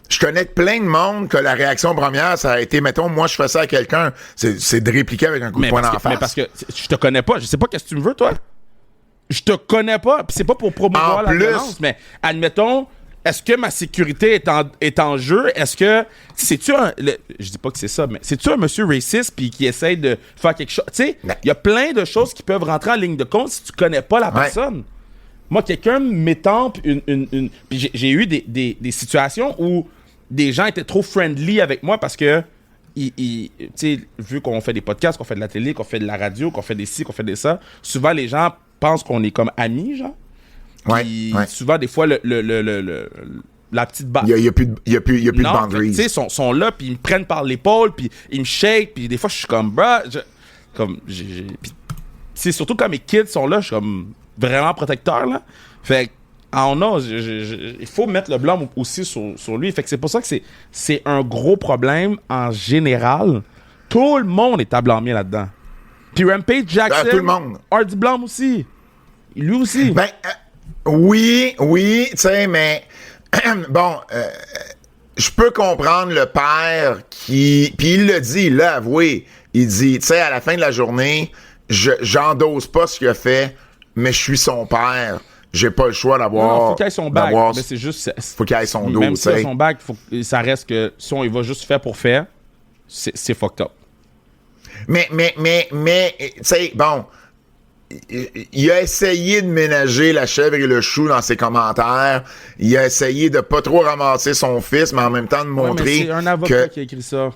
Speaker 1: Je connais plein de monde que la réaction première, ça a été, mettons, moi, je fais ça à quelqu'un, c'est de répliquer avec un coup de poing en face.
Speaker 2: Mais parce que je te connais pas. Je sais pas qu'est-ce que tu me veux, toi. Je te connais pas. Puis c'est pas pour promouvoir la violence, mais admettons, est-ce que ma sécurité est en jeu? Est-ce que... C'est-tu je dis pas que c'est ça, mais c'est-tu un monsieur raciste puis qui essaye de faire quelque chose? Tu sais, il y a plein de choses qui peuvent rentrer en ligne de compte si tu connais pas la personne. Moi, quelqu'un m'étampe une... Puis j'ai eu des situations où des gens étaient trop friendly avec moi parce que tu sais, vu qu'on fait des podcasts, qu'on fait de la télé, qu'on fait de la radio, qu'on fait des ci, qu'on fait des ça, souvent les gens pensent qu'on est comme amis, genre. Puis souvent, des fois, la petite barre.
Speaker 1: Il y a plus de boundaries.
Speaker 2: Tu sais, sont là, puis ils me prennent par l'épaule, puis ils me shake, puis des fois, je suis comme, puis surtout quand mes kids sont là, je suis comme vraiment protecteur, là. Fait que, il faut mettre le blâme aussi sur lui. Fait que c'est pour ça que c'est un gros problème en général. Tout le monde est à blâmer là-dedans. Puis Rampage Jackson
Speaker 1: tout le monde
Speaker 2: a du blâme aussi. Lui aussi.
Speaker 1: Ben, oui, tu sais, mais bon, je peux comprendre le père qui... Puis il le dit, il l'a avoué. Il dit, tu sais, à la fin de la journée, j'endosse pas ce qu'il a fait, mais je suis son père. J'ai pas le choix d'avoir...
Speaker 2: Non, faut qu'il ait son bac, mais c'est juste...
Speaker 1: Faut qu'il ait son dos,
Speaker 2: même s'il a son bac, ça reste que si on y va juste faire pour faire, c'est fucked up.
Speaker 1: Mais tu sais, bon... Il a essayé de ménager la chèvre et le chou dans ses commentaires. Il a essayé de pas trop ramasser son fils, mais en même temps de montrer
Speaker 2: c'est un avocat qui a écrit ça.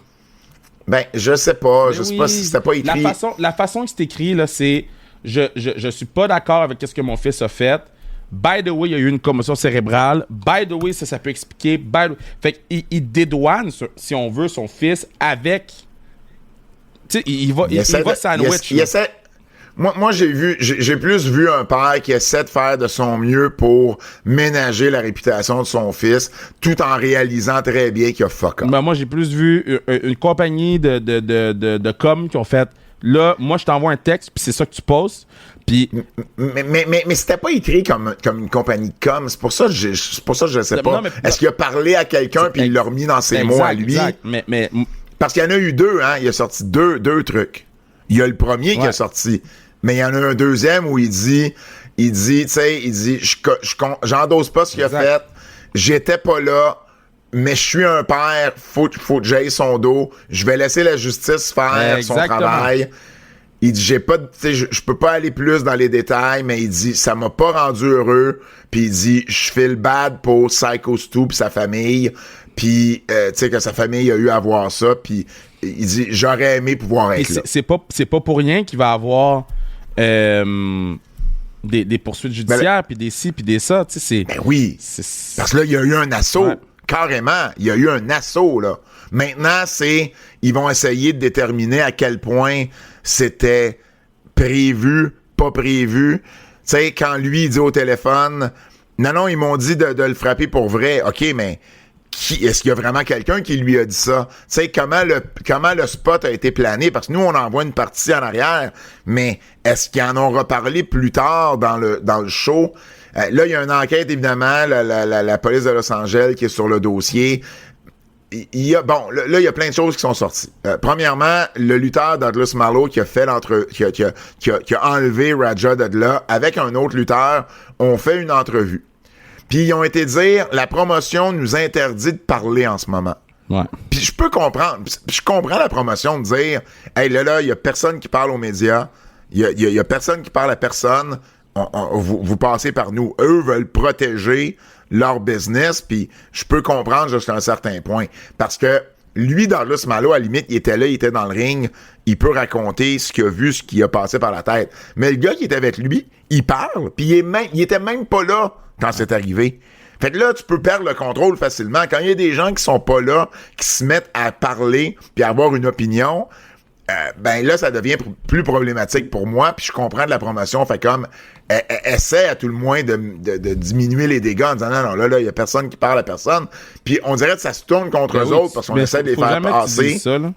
Speaker 1: Ben, je sais pas. Je sais pas si c'était pas écrit.
Speaker 2: La façon que c'est écrit, là, c'est... Je suis pas d'accord avec ce que mon fils a fait. By the way, il y a eu une commotion cérébrale. By the way, ça peut expliquer. Fait qu'il dédouane, si on veut, son fils avec... Tu sais, il va sandwich.
Speaker 1: Il essaie... Moi, j'ai plus vu un père qui essaie de faire de son mieux pour ménager la réputation de son fils, tout en réalisant très bien qu'il a fuck up.
Speaker 2: Ben, moi, j'ai plus vu une compagnie de com qui ont fait, là, moi, je t'envoie un texte, puis c'est ça que tu postes, puis...
Speaker 1: Mais c'était pas écrit comme une compagnie de com, c'est pour ça que je sais pas.
Speaker 2: Non,
Speaker 1: est-ce qu'il a parlé à quelqu'un, puis il l'a remis dans ses mots à lui?
Speaker 2: Exact,
Speaker 1: Parce qu'il y en a eu deux, hein, il a sorti deux trucs. Il y a le premier qui a sorti, mais il y en a un deuxième où il dit, tu sais, j'endosse pas ce qu'il a fait, j'étais pas là, mais je suis un père, faut que j'aille son dos, je vais laisser la justice faire son travail. Il dit, je peux pas aller plus dans les détails, mais il dit, ça m'a pas rendu heureux, puis il dit, je feel bad pour Psycho Stu pis sa famille, puis tu sais que sa famille a eu à voir ça, puis il dit, j'aurais aimé pouvoir être là.
Speaker 2: C'est pas pour rien qu'il va avoir des poursuites judiciaires, puis des ci, puis des ça, tu sais,
Speaker 1: Ben oui, parce que là, il y a eu un assaut, carrément, il y a eu un assaut, là. Maintenant, ils vont essayer de déterminer à quel point c'était prévu, pas prévu. Tu sais, quand lui, il dit au téléphone, non, ils m'ont dit de le frapper pour vrai. OK, mais est-ce qu'il y a vraiment quelqu'un qui lui a dit ça? Tu sais, comment le spot a été plané? Parce que nous, on envoie une partie en arrière, mais est-ce qu'ils en ont reparlé plus tard dans le show? Là, il y a une enquête, évidemment, la police de Los Angeles qui est sur le dossier. Il y a plein de choses qui sont sorties. Premièrement, le lutteur Douglas Marlowe qui a fait qui a enlevé Raja de là avec un autre lutteur, ont fait une entrevue. Puis ils ont été dire, la promotion nous interdit de parler en ce moment.
Speaker 2: Ouais.
Speaker 1: Puis je peux comprendre. Je comprends la promotion de dire, hey, là, il y a personne qui parle aux médias. Il y a personne qui parle à personne. Vous passez par nous. Eux veulent protéger leur business, puis je peux comprendre jusqu'à un certain point. Parce que lui, Douglas Marlowe, à la limite, il était là, il était dans le ring, il peut raconter ce qu'il a vu, ce qui a passé par la tête. Mais le gars qui était avec lui, il parle, puis il était même pas là quand c'est arrivé. Fait que là, tu peux perdre le contrôle facilement. Quand il y a des gens qui sont pas là, qui se mettent à parler, puis à avoir une opinion, ben là, ça devient plus problématique pour moi, puis je comprends de la promotion, fait comme, essaie à tout le moins de diminuer les dégâts en disant non, là, il y a personne qui parle à personne, puis on dirait que ça se tourne contre eux autres, parce qu'on essaie de les faire passer.
Speaker 2: Ça, là.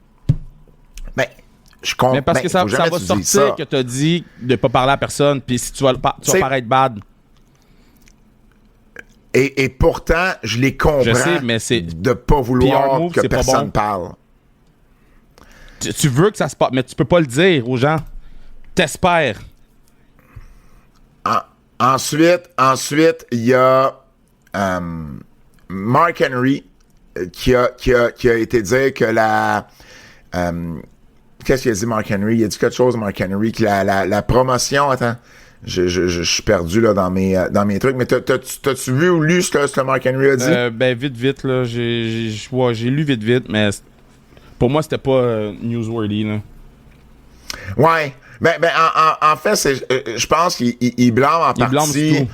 Speaker 1: Ben, je comprends.
Speaker 2: Mais parce que ça va sortir que t'as dit de pas parler à personne, puis si tu vas paraître bad.
Speaker 1: Et pourtant, je les comprends
Speaker 2: je sais, mais c'est
Speaker 1: de pas vouloir que personne parle.
Speaker 2: Tu veux que ça se passe, mais tu peux pas le dire aux gens. T'espères.
Speaker 1: Ensuite, il y a Mark Henry qui a été dire que qu'est-ce qu'il a dit, Mark Henry? Il a dit quelque chose, Mark Henry, que la promotion... Attends, je suis perdu là dans mes trucs, mais t'as-tu vu ou lu ce que Mark Henry a dit?
Speaker 2: Vite, là. J'ai lu vite, mais pour moi, c'était pas newsworthy, là.
Speaker 1: Ouais. En fait, je pense qu'il blâme en partie...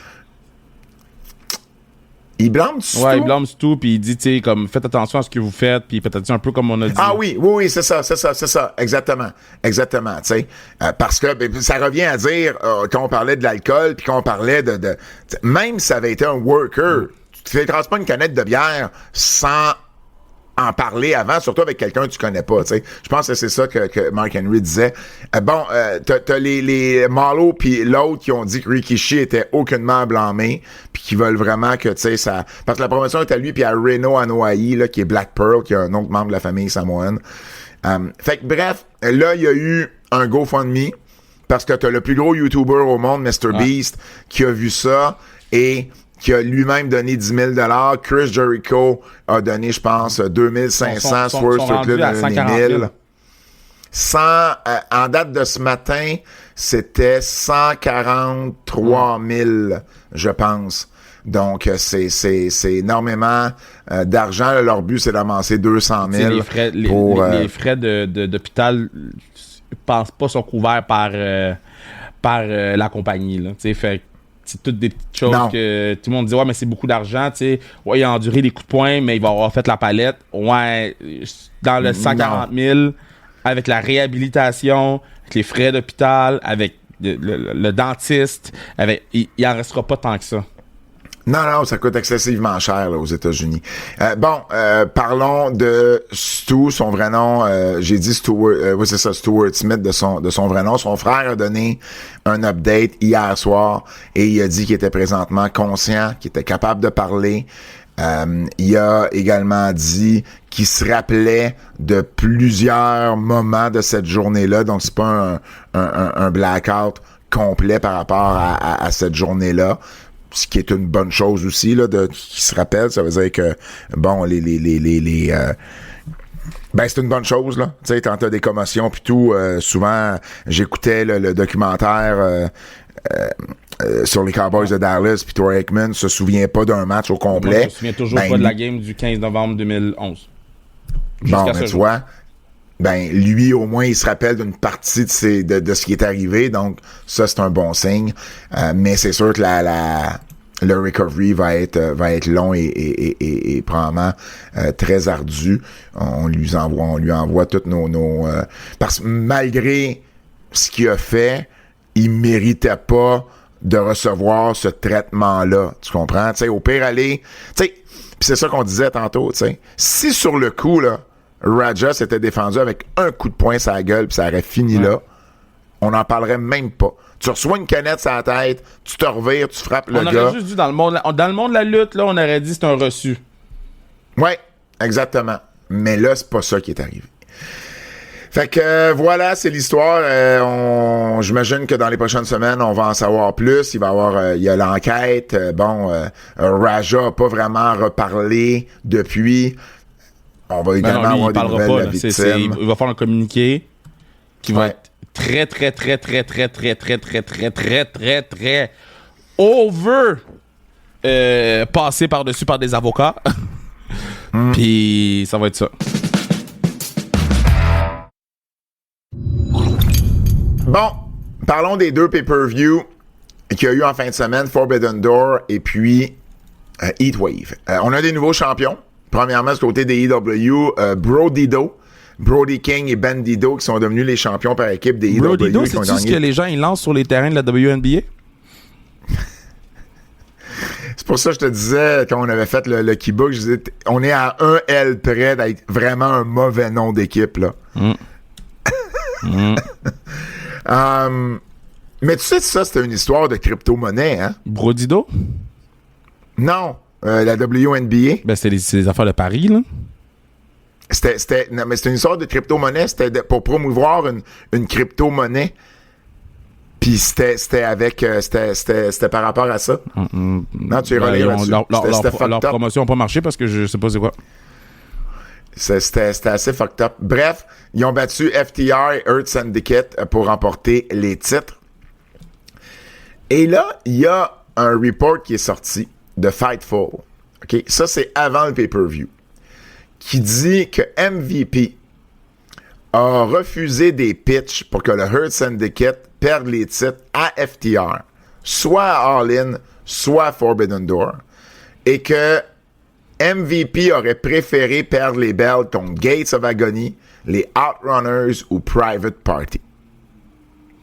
Speaker 1: Il blâme Stu?
Speaker 2: Ouais, il blâme Stu, puis il dit, tu sais, comme, faites attention à ce que vous faites, puis peut-être un peu comme on a dit.
Speaker 1: Ah oui, c'est ça, exactement, tu sais, parce que ça revient à dire, quand on parlait de l'alcool, puis qu'on parlait de même si ça avait été un worker, tu ne traces pas une canette de bière sans en parler avant, surtout avec quelqu'un que tu connais pas, tu sais. Je pense que c'est ça que Mark Henry disait. T'as les Marlowe puis l'autre qui ont dit que Rikishi était aucunement blâmé, puis qui veulent vraiment que, tu sais, ça... Parce que la promotion est à lui, puis à Reno Anoa'i, là, qui est Black Pearl, qui est un autre membre de la famille samoane. Fait que bref, là, il y a eu un GoFundMe, parce que t'as le plus gros YouTuber au monde, MrBeast, qui a vu ça, et... qui a lui-même donné 10 000 $. Chris Jericho a donné, je pense, 2 500. Swerve Strickland a donné 1 000. En date de ce matin, c'était 143 000, je pense. Donc, c'est énormément d'argent. Là, leur but, c'est d'amasser 200 000.
Speaker 2: Les frais d'hôpital, je pense pas, sont couverts par la compagnie. Là. Fait c'est toutes des petites choses que tout le monde dit, ouais, mais c'est beaucoup d'argent, tu sais. Ouais, il a enduré des coups de poing, mais il va avoir fait la palette. Ouais, dans le 140 000, avec la réhabilitation, avec les frais d'hôpital, avec le dentiste, il en restera pas tant que ça.
Speaker 1: Non, ça coûte excessivement cher là, aux États-Unis. Parlons de Stu, son vrai nom. J'ai dit Stuart, oui c'est ça, Stuart Smith de son vrai nom. Son frère a donné un update hier soir et il a dit qu'il était présentement conscient, qu'il était capable de parler. Il a également dit qu'il se rappelait de plusieurs moments de cette journée-là, donc c'est pas un blackout complet par rapport à cette journée-là. Ce qui est une bonne chose aussi, là, qui se rappelle. Ça veut dire que, bon, c'est une bonne chose, là. Tu sais, quand t'as des commotions pis tout, souvent, j'écoutais le documentaire, sur les Cowboys de Dallas pis Troy Aikman se souvient pas d'un match au complet.
Speaker 2: Moi, je me souviens toujours pas de la game du 15 novembre 2011.
Speaker 1: Tu vois. Lui, au moins, il se rappelle d'une partie de ce qui est arrivé, donc ça, c'est un bon signe. Mais c'est sûr que le recovery va être long et probablement très ardu. On lui envoie toutes nos parce que malgré ce qu'il a fait, il méritait pas de recevoir ce traitement-là. Tu comprends? Tu sais, au pire aller, tu sais, puis c'est ça qu'on disait tantôt, tu sais. Si sur le coup, là, Raja s'était défendu avec un coup de poing sur la gueule puis ça aurait fini là, on n'en parlerait même pas. Tu reçois une canette sur la tête, tu te revires, tu frappes le gars.
Speaker 2: On aurait juste dit dans le monde de la lutte, là, on aurait dit c'est un reçu.
Speaker 1: Ouais, exactement. Mais là, c'est pas ça qui est arrivé. Fait que voilà, c'est l'histoire. J'imagine que dans les prochaines semaines, on va en savoir plus. Il y a l'enquête. Raja n'a pas vraiment reparlé depuis. On va également avoir des nouvelles de la victime.
Speaker 2: Il va faire un communiqué qui va être très, très, très, très, très, très, très, très, très, très, très, très over passé par-dessus par des avocats. Puis ça va être ça.
Speaker 1: Bon, parlons des deux pay-per-view qu'il y a eu en fin de semaine, Forbidden Door et puis Heatwave. On a des nouveaux champions. Premièrement, du côté des EW, Brody King et Ben Dido qui sont devenus les champions par équipe des EW.
Speaker 2: Brody Dido, c'est-tu ce que les gens ils lancent sur les terrains de la WNBA?
Speaker 1: C'est pour ça que je te disais, quand on avait fait le keybook, je disais, on est à un L près d'être vraiment un mauvais nom d'équipe, là. Mais tu sais, ça, c'était une histoire de crypto-monnaie, hein?
Speaker 2: Brodido?
Speaker 1: Non. La WNBA.
Speaker 2: C'est les affaires de Paris, là.
Speaker 1: C'était une histoire de crypto-monnaie. C'était pour promouvoir une crypto-monnaie. Puis c'était avec... c'était par rapport à ça. Non, tu es relié là-dessus.
Speaker 2: Leur promotion n'a pas marché parce que je sais pas c'est quoi.
Speaker 1: C'était assez fucked up. Bref, ils ont battu FTR et Earth Syndicate pour remporter les titres. Et là, il y a un report qui est sorti de Fightful. OK? Ça, c'est avant le pay-per-view. Qui dit que MVP a refusé des pitchs pour que le Earth Syndicate perde les titres à FTR, soit à All In, soit à Forbidden Door. Et que MVP aurait préféré perdre les belts contre Gates of Agony, les Outrunners ou Private Party.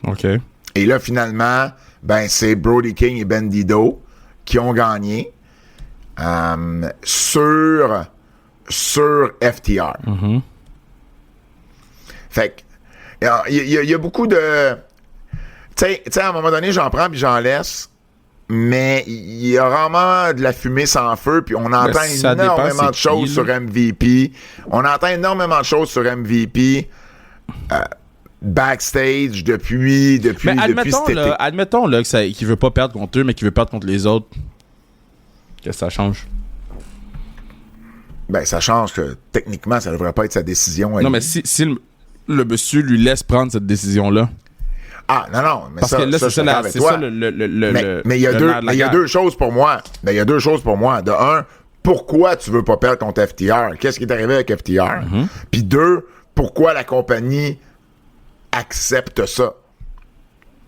Speaker 2: OK.
Speaker 1: Et là, finalement, ben, c'est Brody King et Bandido qui ont gagné sur FTR.
Speaker 2: Mm-hmm.
Speaker 1: Fait que, il y a beaucoup de... Tu sais, à un moment donné, j'en prends puis j'en laisse. Mais il y a vraiment de la fumée sans feu, puis on entend énormément de choses sur MVP. On entend énormément de choses sur MVP backstage depuis cet été.
Speaker 2: Admettons là, qu'il veut pas perdre contre eux, mais qu'il veut perdre contre les autres. Qu'est-ce que ça change?
Speaker 1: Ben, ça change que techniquement, ça devrait pas être sa décision.
Speaker 2: Non, mais si le monsieur lui laisse prendre cette décision-là.
Speaker 1: Ah, non, mais
Speaker 2: parce
Speaker 1: ça,
Speaker 2: que là,
Speaker 1: c'est ça mais il y a deux choses pour moi. Mais il y a deux choses pour moi. De un, pourquoi tu veux pas perdre contre FTR? Qu'est-ce qui est arrivé avec FTR?
Speaker 2: Mm-hmm.
Speaker 1: Puis deux, pourquoi la compagnie accepte ça?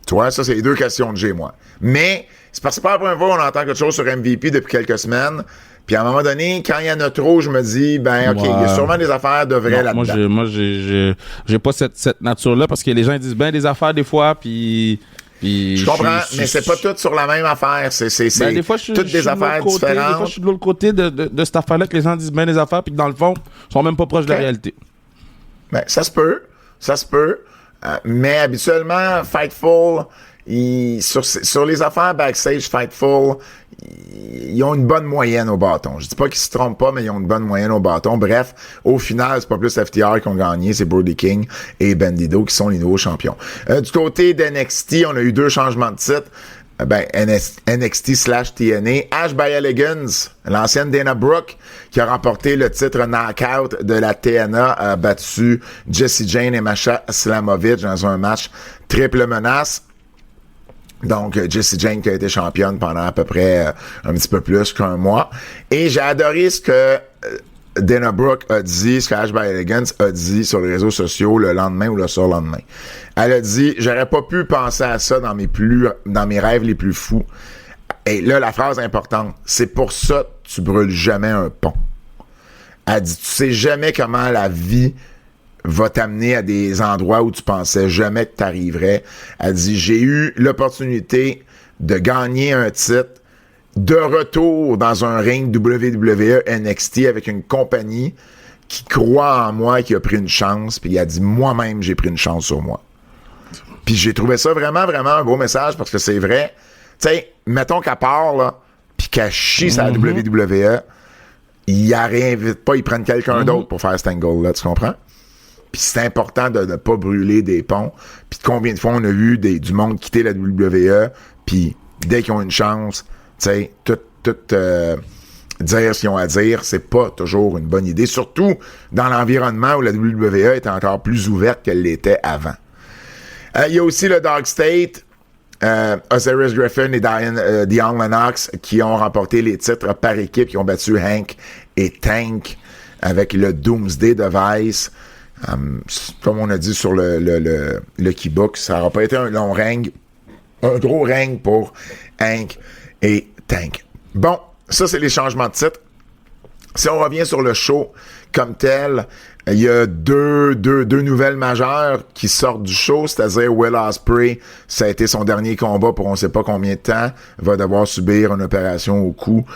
Speaker 1: Tu vois, ça, c'est les deux questions que j'ai, moi. Mais c'est parce que pas la première fois qu'on entend quelque chose sur MVP depuis quelques semaines. Puis à un moment donné, quand il y en a trop, je me dis, ben OK, il y a sûrement des affaires de vraies là-dedans.
Speaker 2: Moi, j'ai pas cette nature-là parce que les gens ils disent ben des affaires des fois, puis
Speaker 1: je comprends, mais c'est pas tout sur la même affaire. C'est
Speaker 2: des fois,
Speaker 1: toutes des affaires différentes.
Speaker 2: Des fois, je suis de l'autre côté de cette affaire-là que les gens disent ben des affaires, puis que dans le fond, ils sont même pas proches de la réalité.
Speaker 1: Ben, ça se peut. Mais habituellement, Fightful, sur les affaires backstage, Fightful, ils ont une bonne moyenne au bâton. Je dis pas qu'ils se trompent pas, mais ils ont une bonne moyenne au bâton. Bref, au final, c'est pas plus FTR qui ont gagné, c'est Brody King et Bandido qui sont les nouveaux champions. Du côté d'NXT, on a eu 2 changements de titre. NXT/TNA. Ash Byallegans, l'ancienne Dana Brooke, qui a remporté le titre knockout de la TNA, a battu Jessie Jane et Masha Slamovich dans un match triple menace. Donc, Jessie Jane qui a été championne pendant à peu près un petit peu plus qu'un mois. Et j'ai adoré ce que Dana Brooke a dit, ce que Ash Byallegans a dit sur les réseaux sociaux le lendemain ou le surlendemain. Elle a dit « J'aurais pas pu penser à ça dans mes rêves les plus fous. » Et là, la phrase importante, c'est pour ça que tu brûles jamais un pont. Elle dit « Tu sais jamais comment la vie va t'amener à des endroits où tu pensais jamais que t'arriverais. » Elle dit « J'ai eu l'opportunité de gagner un titre de retour dans un ring WWE NXT avec une compagnie qui croit en moi, qui a pris une chance. » Puis il a dit « Moi-même, j'ai pris une chance sur moi. » Puis j'ai trouvé ça vraiment, vraiment un beau message parce que c'est vrai. Tu sais, mettons qu'à part, là, puis qu'elle chie sa WWE, ils la réinvitent pas, ils prennent quelqu'un d'autre pour faire cet angle-là, tu comprends? Puis c'est important de ne pas brûler des ponts. Puis combien de fois on a vu du monde quitter la WWE, puis dès qu'ils ont une chance, tu sais, tout dire ce qu'ils ont à dire, c'est pas toujours une bonne idée, surtout dans l'environnement où la WWE est encore plus ouverte qu'elle l'était avant. Il y a aussi le Dark State, Osiris Griffin et Dion Lennox qui ont remporté les titres par équipe, qui ont battu Hank et Tank avec le Doomsday Device. Comme on a dit sur le Keybook, ça n'aura pas été un long règne, un gros règne pour Hank et Tank. Bon, ça c'est les changements de titre. Si on revient sur le show comme tel, il y a deux nouvelles majeures qui sortent du show, c'est-à-dire Will Ospreay, ça a été son dernier combat pour on sait pas combien de temps, va devoir subir une opération au cou.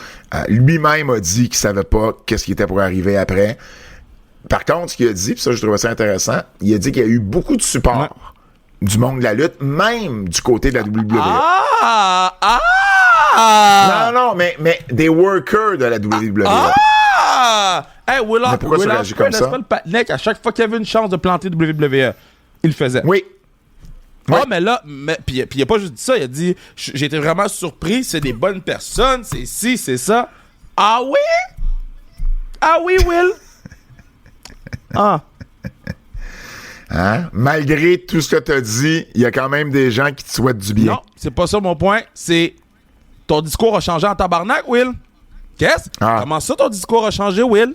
Speaker 1: Lui-même a dit qu'il savait pas qu'est-ce qui était pour arriver après. Par contre, ce qu'il a dit, puis ça je trouvais ça intéressant, il a dit qu'il y a eu beaucoup de support du monde de la lutte, même du côté de la WWE. Non, mais des workers de la WWE.
Speaker 2: Hey, Will Ospreay,
Speaker 1: comme ça?
Speaker 2: n'est-ce pas le patinet à chaque fois qu'il y avait une chance de planter WWE, il le faisait.
Speaker 1: Oui.
Speaker 2: Ouais. Ah, mais là, puis il a pas juste dit ça, il a dit j'ai été vraiment surpris, c'est des bonnes personnes, c'est ci, c'est ça. Ah oui? Ah oui, Will? Ah.
Speaker 1: Hein? Malgré tout ce que tu as dit, il y a quand même des gens qui te souhaitent du bien.
Speaker 2: Non, c'est pas ça mon point. C'est ton discours a changé en tabarnak, Will. Qu'est-ce? Comment ça, ton discours a changé, Will?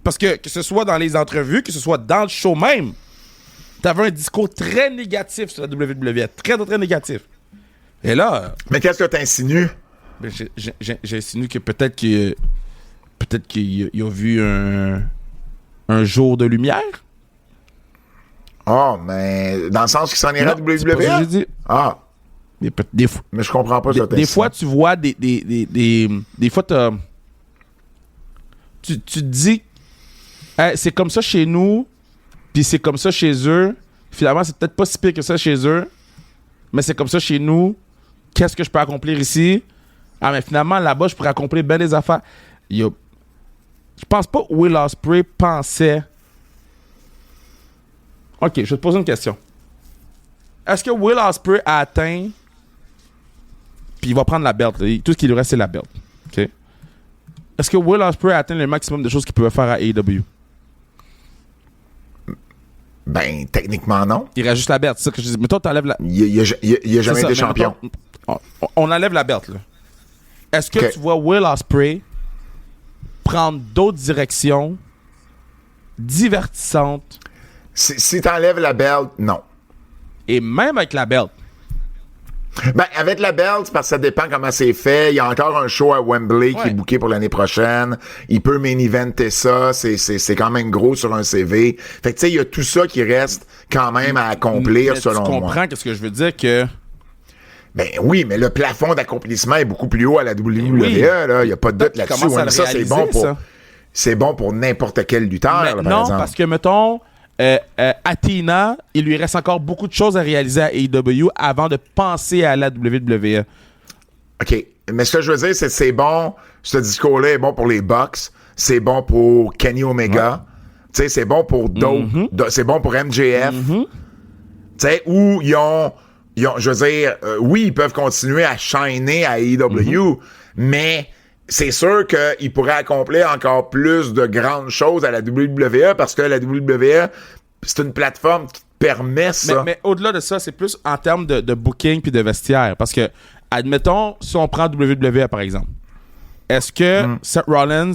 Speaker 2: Parce que ce soit dans les entrevues, que ce soit dans le show même, t'avais un discours très négatif sur la WWE. Très, très négatif. Et là...
Speaker 1: Mais qu'est-ce que t'insinues?
Speaker 2: Ben, j'insinue que peut-être qu'il a vu un jour de lumière.
Speaker 1: Ah, mais dans le sens qu'il s'en irait à WWE?
Speaker 2: C'est pas ça que j'ai dit.
Speaker 1: Ah.
Speaker 2: Des fois,
Speaker 1: mais je comprends pas ça.
Speaker 2: Des fois, tu vois des fois, tu te dis c'est comme ça chez nous, puis c'est comme ça chez eux. Finalement, c'est peut-être pas si pire que ça chez eux, mais c'est comme ça chez nous. Qu'est-ce que je peux accomplir ici? Ah, mais finalement, là-bas, je pourrais accomplir bien des affaires. Je pense pas que Will Ospreay pensait... OK, je vais te poser une question. Est-ce que Will Ospreay a atteint... Puis il va prendre la belt. Là. Tout ce qui lui reste, c'est la belt. OK? Est-ce que Will Ospreay a atteint le maximum de choses qu'il pouvait faire à AEW?
Speaker 1: Ben, techniquement, non.
Speaker 2: Il reste juste la belt. C'est ça que je dis. Mettons, t'enlèves la...
Speaker 1: Il a jamais été champion.
Speaker 2: Mettons, on enlève la belt, là. Est-ce que tu vois Will Ospreay prendre d'autres directions divertissantes?
Speaker 1: Si t'enlèves la belt, non.
Speaker 2: Et même avec la belt?
Speaker 1: Ben, avec la belt, c'est parce que ça dépend comment c'est fait. Il y a encore un show à Wembley qui est booké pour l'année prochaine. Il peut main-eventer ça. C'est quand même gros sur un CV. Fait que, tu sais, il y a tout ça qui reste quand même à accomplir, selon moi.
Speaker 2: Tu comprends qu'est-ce que je veux dire que...
Speaker 1: Ben oui, mais le plafond d'accomplissement est beaucoup plus haut à la WWE, là. Il n'y a pas de doute là-dessus. Ouais, mais ça, c'est bon pour n'importe quel lutteur, là, par exemple.
Speaker 2: Non, parce que, mettons... Athena, il lui reste encore beaucoup de choses à réaliser à AEW avant de penser à la WWE.
Speaker 1: OK. Mais ce que je veux dire, c'est que c'est bon, ce discours-là est bon pour les Bucks, c'est bon pour Kenny Omega, tu sais, c'est bon pour c'est bon pour MJF, tu sais, où ils ont, je veux dire, oui, ils peuvent continuer à shiner à AEW, mais... c'est sûr qu'il pourrait accomplir encore plus de grandes choses à la WWE parce que la WWE, c'est une plateforme qui te permet ça.
Speaker 2: Mais au-delà de ça, c'est plus en termes de booking puis de vestiaire. Parce que, admettons, si on prend WWE par exemple, est-ce que Seth Rollins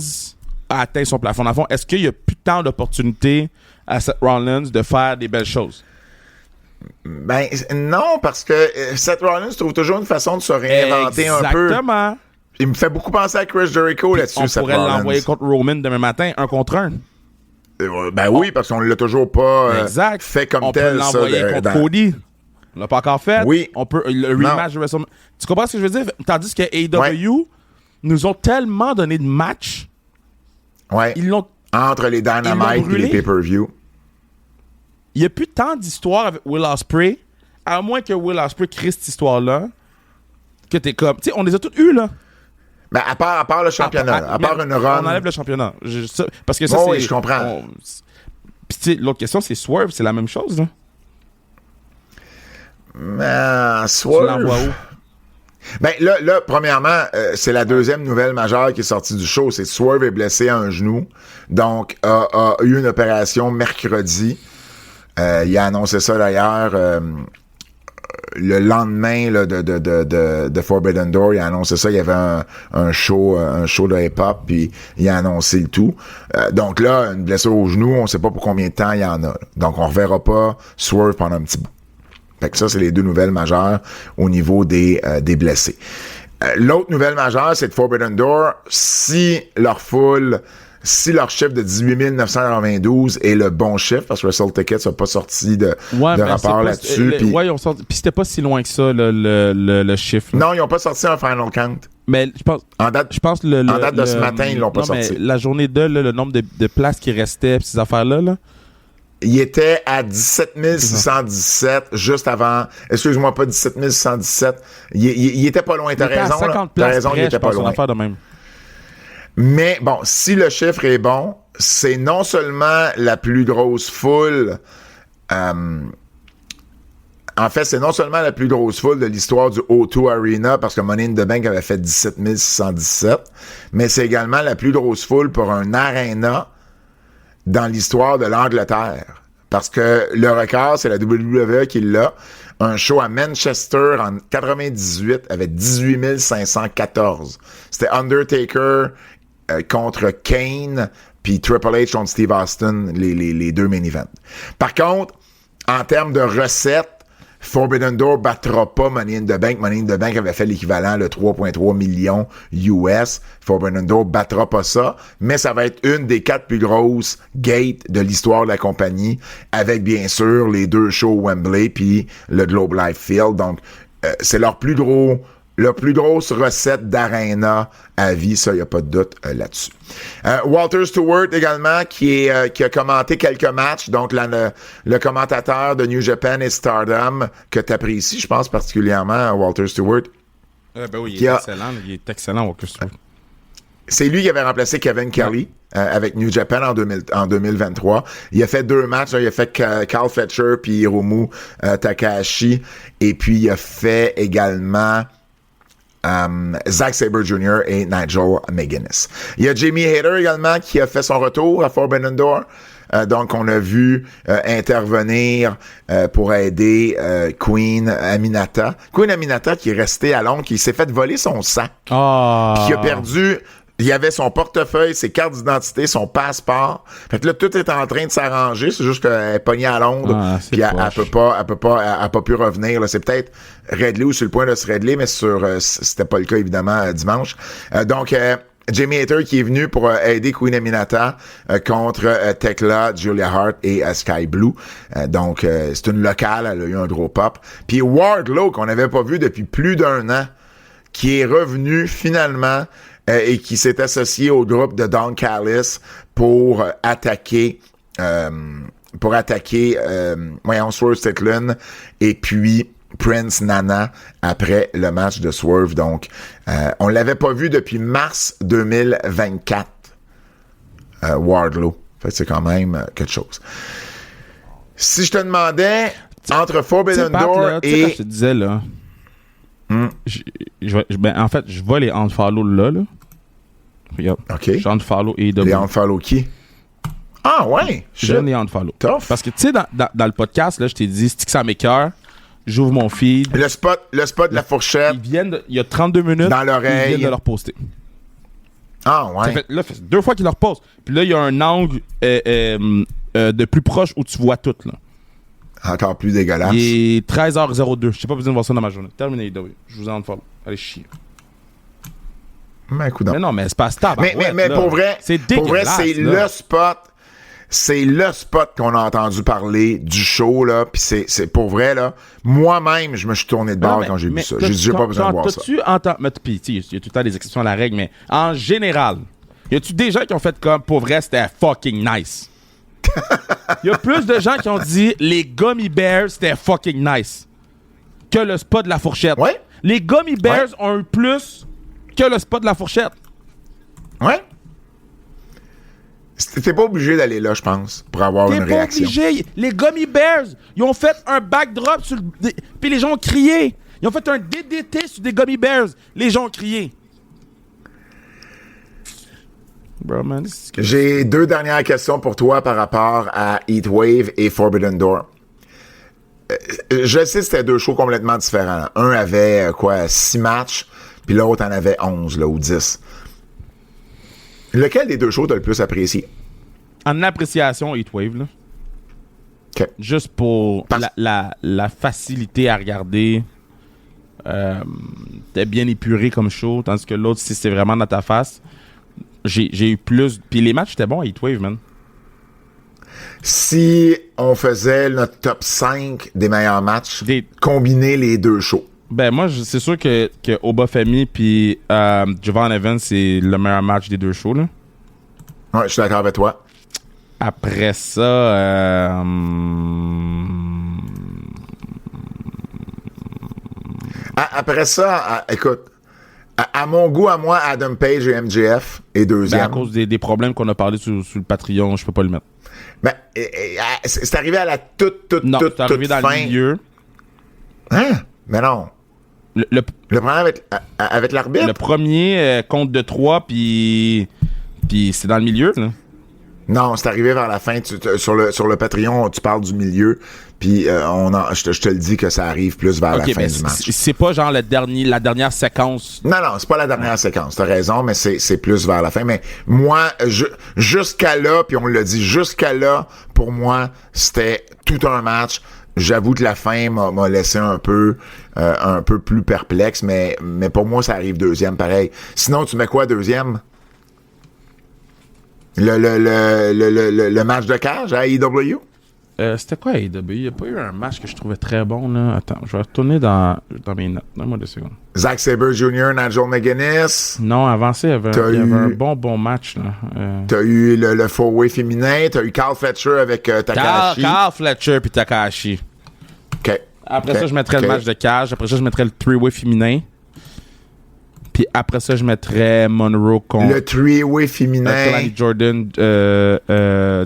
Speaker 2: a atteint son plafond? Dans le fond, est-ce qu'il n'y a plus tant d'opportunités à Seth Rollins de faire des belles choses?
Speaker 1: Ben, non, parce que Seth Rollins trouve toujours une façon de se réinventer un peu.
Speaker 2: Exactement.
Speaker 1: Il me fait beaucoup penser à Chris Jericho là-dessus.
Speaker 2: On pourrait l'envoyer contre Roman demain matin, 1 contre 1.
Speaker 1: Ben oui, parce qu'on l'a toujours pas fait comme tel.
Speaker 2: On peut l'envoyer contre Cody. On l'a pas encore fait.
Speaker 1: Oui.
Speaker 2: On peut le rematch de WrestleMania. Tu comprends ce que je veux dire? Tandis que AEW nous ont tellement donné de matchs.
Speaker 1: Ouais. Entre les Dynamite et les pay-per-view.
Speaker 2: Il n'y a plus tant d'histoires avec Will Ospreay, à moins que Will Ospreay crée cette histoire-là, que t'es comme... Tu sais, on les a toutes eues, là.
Speaker 1: Ben, à part le championnat, à part une run...
Speaker 2: On enlève le championnat. Parce que ça, c'est...
Speaker 1: Oui, je comprends.
Speaker 2: Puis, tu sais, l'autre question, c'est Swerve, c'est la même chose, là.
Speaker 1: Swerve...
Speaker 2: Tu l'envoies où?
Speaker 1: Ben, là, premièrement, c'est la deuxième nouvelle majeure qui est sortie du show. C'est Swerve est blessé à un genou. Donc, a eu une opération mercredi. Il a annoncé ça, d'ailleurs... le lendemain là, de Forbidden Door, il a annoncé ça, il y avait un show de hip-hop, puis il a annoncé le tout. Donc là, une blessure au genou, on sait pas pour combien de temps il y en a. Donc on reverra pas Swerve pendant un petit bout. Fait que ça, c'est les deux nouvelles majeures au niveau des blessés. L'autre nouvelle majeure, c'est de Forbidden Door. Si leur chiffre de 18 992 est le bon chiffre, parce que Wrestle Tickets n'a pas sorti de rapport là-dessus.
Speaker 2: Puis c'était pas si loin que ça, le chiffre. Là.
Speaker 1: Non, ils n'ont pas sorti un Final Count.
Speaker 2: Mais je pense...
Speaker 1: En date de ce matin, ils l'ont pas sorti.
Speaker 2: Mais la journée le nombre de places qui restaient, ces affaires-là, là.
Speaker 1: Il était à 17 617 juste avant... Excuse-moi, pas 17 617. Il était pas loin, t'as raison.
Speaker 2: 50 places
Speaker 1: t'as raison, il était pas loin.
Speaker 2: Affaire de même.
Speaker 1: Mais bon, si le chiffre est bon, c'est non seulement la plus grosse foule En fait, c'est non seulement la plus grosse foule de l'histoire du O2 Arena, parce que Money in the Bank avait fait 17 617, mais c'est également la plus grosse foule pour un arena dans l'histoire de l'Angleterre. Parce que le record, c'est la WWE qui l'a. Un show à Manchester en 98 avec 18 514. C'était Undertaker contre Kane, puis Triple H contre Steve Austin, les deux main events. Par contre, en termes de recettes, Forbidden Door battra pas Money in the Bank. Money in the Bank avait fait l'équivalent de 3,3 millions US. Forbidden Door battra pas ça, mais ça va être une des 4 plus grosses gates de l'histoire de la compagnie, avec bien sûr les 2 shows Wembley puis le Globe Life Field. Donc, c'est leur plus grosse recette d'arena à vie, ça, il n'y a pas de doute là-dessus. Walter Stewart également, qui a commenté quelques matchs, donc le commentateur de New Japan et Stardom, que tu apprécies, je pense particulièrement, Walter Stewart.
Speaker 2: Ben oui, il est excellent, Walter Stewart.
Speaker 1: C'est lui qui avait remplacé Kevin Kelly avec New Japan en 2023. Il a fait 2 matchs. Il a fait Carl Fletcher puis Hiromu Takahashi. Et puis, il a fait également Zack Sabre Jr. et Nigel McGuinness. Il y a Jamie Hayter également qui a fait son retour à Forbidden Door. Donc, on a vu intervenir pour aider Queen Aminata. Queen Aminata qui est restée à Londres, qui s'est fait voler son sac. Puis qui a perdu... Il y avait son portefeuille, ses cartes d'identité, son passeport. Fait que là, tout est en train de s'arranger. C'est juste qu'elle est pognée à Londres. Puis elle peut pas pu revenir. Là. C'est peut-être réglé ou sur le point de se régler, mais c'était pas le cas, évidemment, dimanche. Donc, Jamie Hayter qui est venu pour aider Queen Aminata contre Tekla, Julia Hart et Sky Blue. Donc, c'est une locale. Elle a eu un gros pop. Puis Wardlow, qu'on n'avait pas vu depuis plus d'1 an, qui est revenu finalement et qui s'est associé au groupe de Don Callis pour attaquer Swerve Strickland et puis Prince Nana après le match de Swerve. Donc, on l'avait pas vu depuis mars 2024, Wardlow. Fait que c'est quand même quelque chose. Si je te demandais entre Forbidden Door et...
Speaker 2: je te disais, là... en fait, je vois les unfollow là. Regarde.
Speaker 1: OK.
Speaker 2: Je unfollow et
Speaker 1: Les unfollow qui? Ah, ouais.
Speaker 2: Je les unfollow.
Speaker 1: Tough.
Speaker 2: Parce que, tu sais, dans le podcast, là, je t'ai dit, c'est que ça m'écoeure. J'ouvre mon feed.
Speaker 1: Le spot de la fourchette.
Speaker 2: Il y a 32 minutes.
Speaker 1: Dans l'oreille.
Speaker 2: Ils viennent de leur poster.
Speaker 1: Ah, ouais.
Speaker 2: Là, fait 2 fois qu'ils leur postent. Puis là, il y a un angle de plus proche où tu vois tout, là.
Speaker 1: Encore plus dégueulasse.
Speaker 2: Il est 13h02. Je n'ai pas besoin de voir ça dans ma journée. Terminé, Idowie. Je vous en follow. Allez, chier.
Speaker 1: Mais
Speaker 2: non, mais c'est pas stable.
Speaker 1: Mais pour vrai, c'est le spot qu'on a entendu parler du show, là. Puis c'est pour vrai, là. Moi-même, je me suis tourné de bord quand j'ai vu ça. J'ai dit, j'ai pas besoin de voir ça.
Speaker 2: Puis, il y a tout le temps des exceptions à la règle, mais en général, y a-tu des gens qui ont fait comme, pour vrai, c'était fucking nice? Il y a plus de gens qui ont dit les Gummy Bears c'était fucking nice que le spot de la fourchette.
Speaker 1: Ouais.
Speaker 2: Les Gummy Bears ont eu plus que le spot de la fourchette.
Speaker 1: Ouais. T'es pas obligé d'aller là, je pense, pour avoir une réaction.
Speaker 2: T'es pas obligé. Les Gummy Bears, ils ont fait un backdrop sur puis les gens ont crié. Ils ont fait un DDT sur des Gummy Bears. Les gens ont crié. Bro, man,
Speaker 1: j'ai 2 dernières questions pour toi par rapport à Heatwave et Forbidden Door. Je sais que c'était 2 shows complètement différents. Un avait 6 matchs, puis l'autre en avait 11 là, ou 10. Lequel des 2 shows t'as le plus apprécié?
Speaker 2: En appréciation, Heatwave, là.
Speaker 1: Okay.
Speaker 2: Juste pour la facilité à regarder. T'es bien épuré comme show, tandis que l'autre, si c'est vraiment dans ta face... J'ai eu plus... Puis les matchs étaient bons à Heatwave, man.
Speaker 1: Si on faisait notre top 5 des meilleurs matchs, combiner les 2 shows.
Speaker 2: Ben moi, c'est sûr que Obafemi puis Jovan Evans, c'est le meilleur match des 2 shows, là.
Speaker 1: Ouais, je suis d'accord avec toi.
Speaker 2: Après ça...
Speaker 1: Après ça, écoute... À mon goût, à moi, Adam Page et MJF est 2e.
Speaker 2: Ben à cause des problèmes qu'on a parlé sur le Patreon, je peux pas le mettre.
Speaker 1: Ben, c'est arrivé à la toute
Speaker 2: non, c'est arrivé
Speaker 1: fin.
Speaker 2: Dans le milieu.
Speaker 1: Hein? Mais non. Le problème avec l'arbitre?
Speaker 2: Le premier compte de 3, puis c'est dans le milieu, là.
Speaker 1: Non, c'est arrivé vers la fin. Sur le Patreon, tu parles du milieu, puis je te le dis que ça arrive plus vers la fin du match.
Speaker 2: C'est pas genre la dernière séquence.
Speaker 1: Non, c'est pas la dernière séquence. T'as raison, mais c'est plus vers la fin. Mais moi, jusqu'à là, puis on l'a dit, jusqu'à là, pour moi, c'était tout un match. J'avoue que la fin m'a laissé un peu plus perplexe, mais pour moi, ça arrive deuxième, pareil. Sinon, tu mets quoi deuxième? Le match de cage à AEW?
Speaker 2: C'était quoi AEW? Il n'y a pas eu un match que je trouvais très bon, là. Attends, je vais retourner dans mes notes. Donne-moi 2 secondes.
Speaker 1: Zack Sabre Jr., Nigel McGuinness.
Speaker 2: Non, avant ça, il y avait un bon match, là.
Speaker 1: T'as eu le four-way féminin. T'as eu Carl Fletcher avec Takahashi.
Speaker 2: Carl Fletcher puis Takahashi.
Speaker 1: OK.
Speaker 2: Après ça, je mettrais le match de cage. Après ça, je mettrais le three-way féminin. Puis après ça, je mettrais Monroe contre...
Speaker 1: Le three-way féminin.
Speaker 2: Kalani Jordan,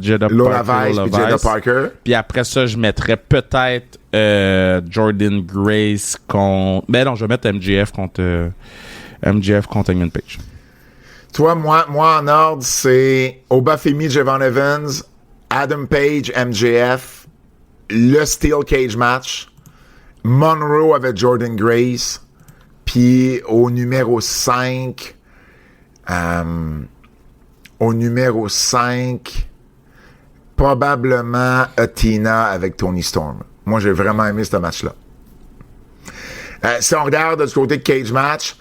Speaker 2: Jada
Speaker 1: Parker.
Speaker 2: Puis après ça, je mettrais peut-être Jordan Grace contre... Ben non, je vais mettre MJF contre Hangman Page.
Speaker 1: Toi, moi en ordre, c'est Obafemi, Javon Evans, Adam Page, MJF, le Steel Cage match, Monroe avec Jordan Grace, puis au numéro 5, probablement Athena avec Toni Storm. Moi, j'ai vraiment aimé ce match-là. Si on regarde du côté de Cage Match,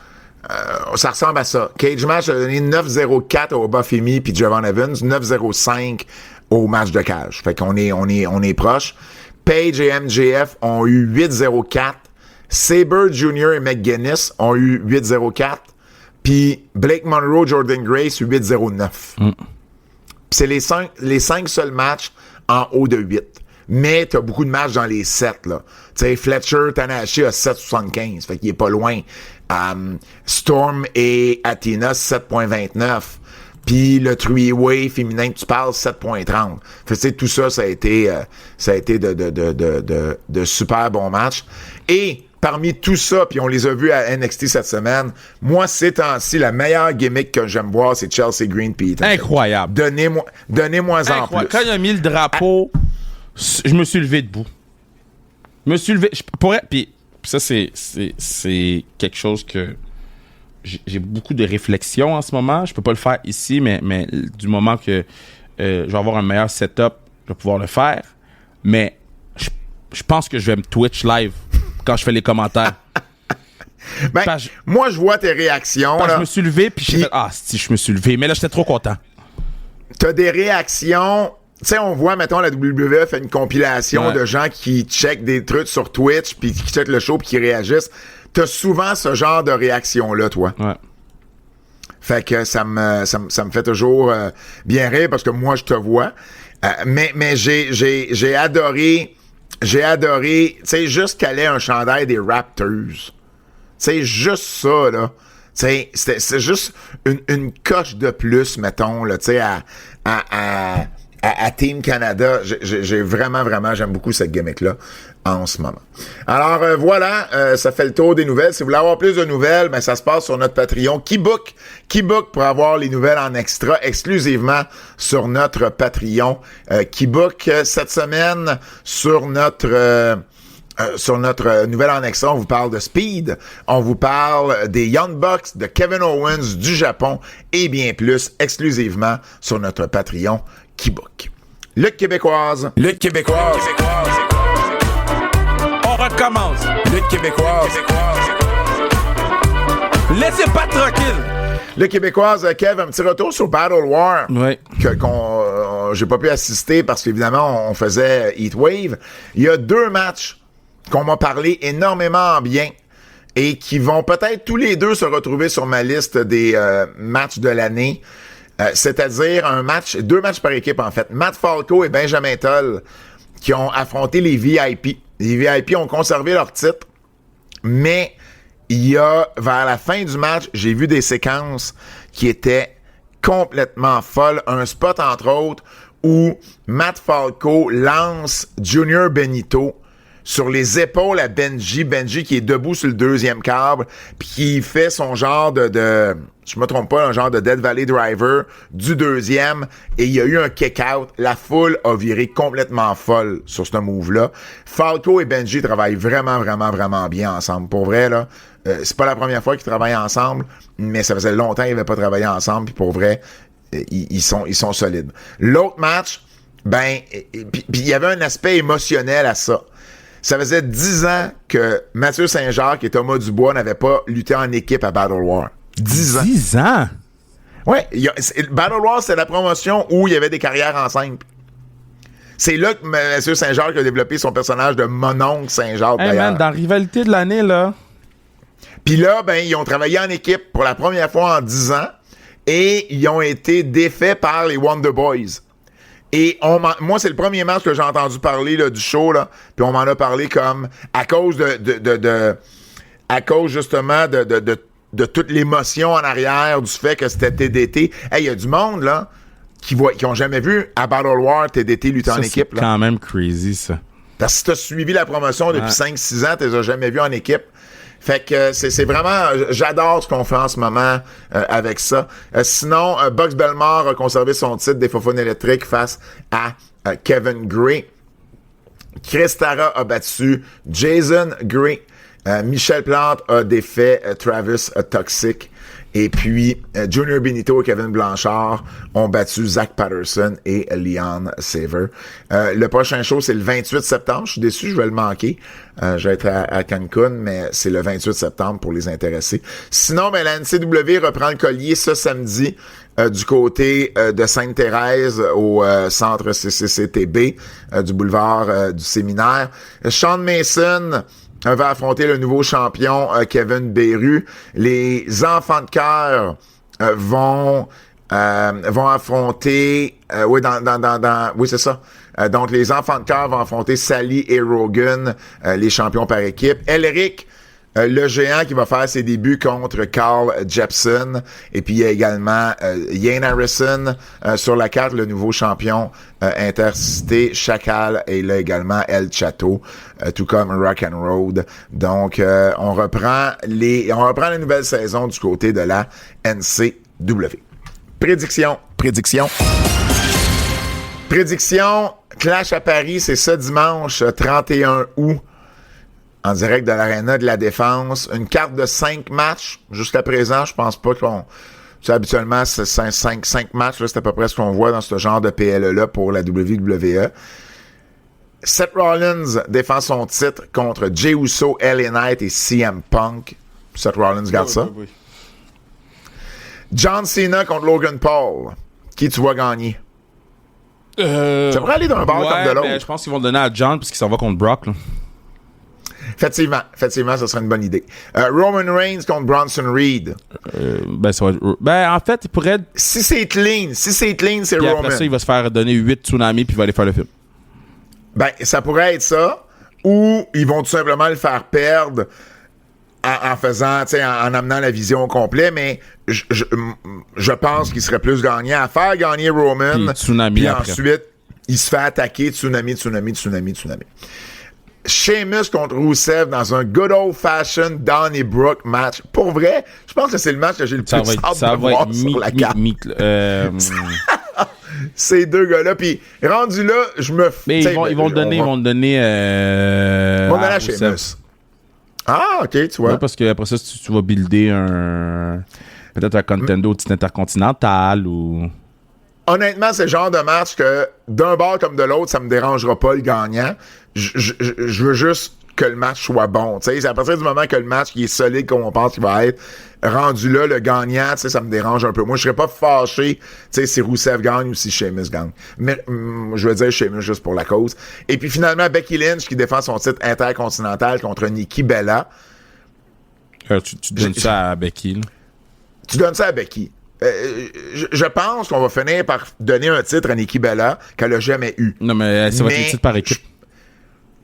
Speaker 1: ça ressemble à ça. Cage Match a donné 9-0-4 au Obafemi puis Javon Evans, 9-0-5 au match de cage. Fait qu'on est proche. Page et MJF ont eu 8-0-4. Sabre Jr. et McGuinness ont eu 8-0-4. Puis Blake Monroe, Jordan Grace, 8-0-9. C'est les 5 seuls matchs en haut de 8. Mais t'as beaucoup de matchs dans les 7, là. Tu sais, Fletcher, Tanahashi a 7,75. Fait qu'il est pas loin. Storm et Athena, 7,29. Puis le three-way féminin que tu parles, 7,30. Fait que tout ça, ça a été de super bons matchs. Et parmi tout ça, puis on les a vus à NXT cette semaine, moi, ces temps-ci, la meilleure gimmick que j'aime voir, c'est Chelsea Green puis Ethan.
Speaker 2: Incroyable.
Speaker 1: Donnez-moi en plus.
Speaker 2: Quand il a mis le drapeau, je me suis levé debout. Puis ça, c'est quelque chose que j'ai beaucoup de réflexion en ce moment. Je peux pas le faire ici, mais du moment que je vais avoir un meilleur setup, je vais pouvoir le faire. Mais je pense que je vais me Twitch live quand je fais les commentaires.
Speaker 1: Moi, je vois tes réactions. Là.
Speaker 2: Je me suis levé, puis j'ai fait, si je me suis levé. Mais là, j'étais trop content.
Speaker 1: T'as des réactions... Tu sais, on voit, mettons, la WWE fait une compilation de gens qui checkent des trucs sur Twitch, puis qui checkent le show, puis qui réagissent. T'as souvent ce genre de réaction-là, toi.
Speaker 2: Ouais.
Speaker 1: Fait que ça me fait toujours bien rire, parce que moi, je te vois. Mais j'ai adoré, tu sais, juste qu'elle ait un chandail des Raptors. Tu sais, juste ça, là. Tu sais, c'est juste une coche de plus, mettons, là, tu sais, à Team Canada. J'aime beaucoup cette gimmick-là en ce moment. Alors, voilà, ça fait le tour des nouvelles. Si vous voulez avoir plus de nouvelles, ben, ça se passe sur notre Patreon. Keybook pour avoir les nouvelles en extra, exclusivement sur notre Patreon. Keybook, cette semaine, sur notre nouvelle en extra, on vous parle de Speed, on vous parle des Young Bucks, de Kevin Owens, du Japon, et bien plus, exclusivement sur notre Patreon. Keybook. Lutte québécoise. On
Speaker 2: recommence.
Speaker 1: Lutte québécoise.
Speaker 2: Laissez pas tranquille.
Speaker 1: Lutte québécoise, Kev, un petit retour sur Battle War.
Speaker 2: Oui.
Speaker 1: J'ai pas pu assister parce qu'évidemment, on faisait Heatwave. Il y a 2 matchs qu'on m'a parlé énormément bien et qui vont peut-être tous les 2 se retrouver sur ma liste des matchs de l'année. C'est-à-dire 2 matchs par équipe, en fait. Matt Falco et Benjamin Toll qui ont affronté les VIP. Les VIP ont conservé leur titre, mais il y a, vers la fin du match, j'ai vu des séquences qui étaient complètement folles. Un spot, entre autres, où Matt Falco lance Junior Benito sur les épaules à Benji qui est debout sur le deuxième câble, puis qui fait son genre de je me trompe pas, un genre de Dead Valley Driver du deuxième, et il y a eu un kick-out. La foule a viré complètement folle sur ce move-là. Falco et Benji travaillent vraiment, vraiment, vraiment bien ensemble. Pour vrai, là, c'est pas la première fois qu'ils travaillent ensemble, mais ça faisait longtemps qu'ils n'avaient pas travaillé ensemble, puis pour vrai, ils sont solides. L'autre match, puis il y avait un aspect émotionnel à ça. Ça faisait 10 ans que Mathieu Saint-Jacques et Thomas Dubois n'avaient pas lutté en équipe à Battle War. 10 ans.
Speaker 2: 10 ans?
Speaker 1: Ouais. Battle War, c'est la promotion où il y avait des carrières en simple. C'est là que Mathieu Saint-Jacques a développé son personnage de mononcle Saint-Jacques,
Speaker 2: hey
Speaker 1: d'ailleurs.
Speaker 2: Man, dans la rivalité de l'année, là.
Speaker 1: Puis là, ils ont travaillé en équipe pour la première fois en 10 ans et ils ont été défaits par les Wonder Boys. Et moi, c'est le premier match que j'ai entendu parler là, du show, là, puis on m'en a parlé comme à cause à cause justement de toute l'émotion en arrière du fait que c'était TDT. Hey, il y a du monde là qui ont jamais vu à Battle War TDT lutter en équipe.
Speaker 2: C'est quand même crazy, ça.
Speaker 1: Parce que si t'as suivi la promotion depuis 5-6 ans, tu les as jamais vus en équipe. Fait que c'est vraiment... J'adore ce qu'on fait en ce moment avec ça. Sinon, Box Belmore a conservé son titre des Fofone électriques face à Kevin Gray. Chris Tara a battu Jason Gray. Michel Plante a défait Travis Toxic. Et puis, Junior Benito et Kevin Blanchard ont battu Zach Patterson et Leon Saver. Le prochain show, c'est le 28 septembre. Je suis déçu, je vais le manquer. Je vais être à Cancun, mais c'est le 28 septembre pour les intéressés. Sinon, la NCW reprend le collier ce samedi du côté de Sainte-Thérèse au centre CCCTB du boulevard du Séminaire. Sean Mason va affronter le nouveau champion Kevin Beru. Les enfants de cœur vont affronter oui, c'est ça. Donc les enfants de cœur vont affronter Sally et Rogan, les champions par équipe. Elric, le géant qui va faire ses débuts contre Carl Jepson. Et puis il y a également Ian Harrison sur la carte, le nouveau champion intercité. Chacal est là également, El Chateau, tout comme Rock and Road. Donc on reprend la nouvelle saison du côté de la NCW. Prédiction. Clash à Paris, c'est ce dimanche 31 août. En direct de l'Arena de la Défense. Une carte de 5 matchs. Jusqu'à présent, je pense pas qu'on... Tu sais, habituellement, c'est 5 matchs. Là, c'est à peu près ce qu'on voit dans ce genre de PLE-là pour la WWE. Seth Rollins défend son titre contre Jey Uso, LA Knight et CM Punk. Seth Rollins garde ça. Oui. John Cena contre Logan Paul. Qui tu vois gagner? Ça pourrait aller d'un bord comme de l'autre.
Speaker 2: Je pense qu'ils vont le donner à John parce qu'il s'en va contre Brock, là.
Speaker 1: Effectivement, ça serait une bonne idée. Roman Reigns contre Bronson Reed.
Speaker 2: Ça va en fait, il pourrait...
Speaker 1: Si c'est clean, c'est
Speaker 2: puis
Speaker 1: Roman.
Speaker 2: Après ça, il va se faire donner 8 tsunamis puis il va aller faire le film.
Speaker 1: Ça pourrait être ça. Ou ils vont tout simplement le faire perdre en faisant, en amenant la vision au complet. Mais je pense qu'il serait plus gagnant à faire gagner Roman. Puis ensuite, il se fait attaquer tsunami. Sheamus contre Rusev dans un good old-fashioned Donnybrook match. Pour vrai, je pense que c'est le match que j'ai le plus hâte de voir sur la carte. Ces deux gars-là. Puis rendu là, je me...
Speaker 2: Mais ils vont le donner
Speaker 1: à Sheamus. Ah, OK, tu vois.
Speaker 2: Ouais, parce que après ça, tu vas builder peut-être un contender au titre intercontinental ou...
Speaker 1: Honnêtement, c'est le genre de match que d'un bord comme de l'autre, ça me dérangera pas le gagnant. Je veux juste que le match soit bon. T'sais, c'est à partir du moment que le match il est solide comme on pense qu'il va être, rendu là, le gagnant, ça me dérange un peu. Moi, je serais pas fâché si Rusev gagne ou si Sheamus gagne. Mais je veux dire Sheamus juste pour la cause. Et puis finalement, Becky Lynch qui défend son titre intercontinental contre Nikki Bella.
Speaker 2: Tu donnes ça à Becky. Là.
Speaker 1: Tu donnes ça à Becky. Je pense qu'on va finir par donner un titre à Nikki Bella qu'elle a jamais eu.
Speaker 2: Non, mais ça va être un titre par équipe.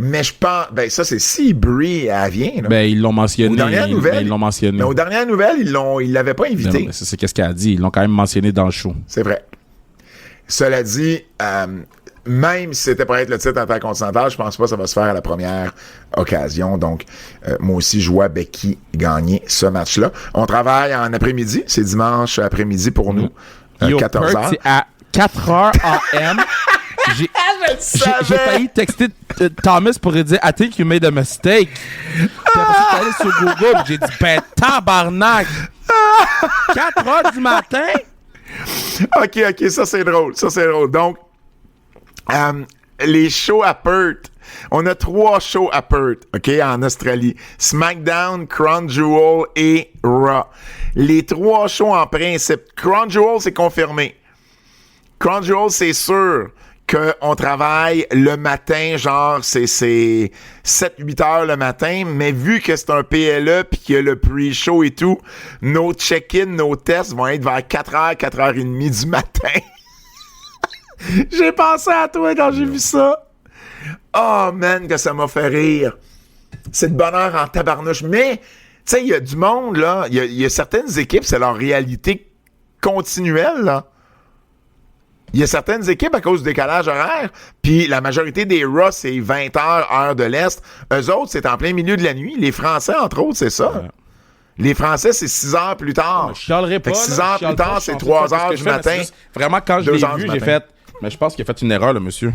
Speaker 1: Mais je pense... ça, c'est si Brie, elle vient. Là.
Speaker 2: Ils l'ont mentionné.
Speaker 1: Aux dernières nouvelles,
Speaker 2: ils l'ont mentionné.
Speaker 1: Mais aux dernières nouvelles, ils l'avaient pas invité.
Speaker 2: C'est qu'est-ce qu'elle a dit. Ils l'ont quand même mentionné dans le show.
Speaker 1: C'est vrai. Cela dit, même si c'était pour être le titre intercontinental, je pense pas que ça va se faire à la première occasion. Donc, moi aussi, je vois Becky gagner ce match-là. On travaille en après-midi. C'est dimanche après-midi pour nous. 14h.
Speaker 2: C'est à 4h AM. J'ai failli texter Thomas pour lui dire I think you made a mistake. Puis après ça, j'étais allé sur Google, j'ai dit ben tabarnak. 4h du matin.
Speaker 1: OK, ça c'est drôle. Donc, les shows à Perth. On a 3 shows à Perth, OK, en Australie. SmackDown, Crown Jewel et Raw. Les 3 shows en principe. Crown Jewel, c'est confirmé. Crown Jewel, c'est sûr qu'on travaille le matin, genre c'est 7-8 heures le matin, mais vu que c'est un PLE puis qu'il y a le pre-show et tout, nos check-in, nos tests vont être vers 4h, 4h30 du matin. J'ai pensé à toi quand j'ai vu ça. Oh man, que ça m'a fait rire. C'est de bonheur en tabarnouche. Mais, tu sais, il y a du monde, là, il y a certaines équipes, c'est leur réalité continuelle, là. Il y a certaines équipes à cause du décalage horaire, puis la majorité des Raw, c'est 20h, heure de l'Est. Eux autres, c'est en plein milieu de la nuit. Les Français, entre autres, c'est ça. Ouais. Les Français, c'est 6 heures plus tard.
Speaker 2: Je chialerai pas.
Speaker 1: 6 heures plus tard, c'est 3 heures du matin.
Speaker 2: Vraiment, quand je l'ai vu, j'ai fait... Mais je pense qu'il a fait une erreur, le monsieur.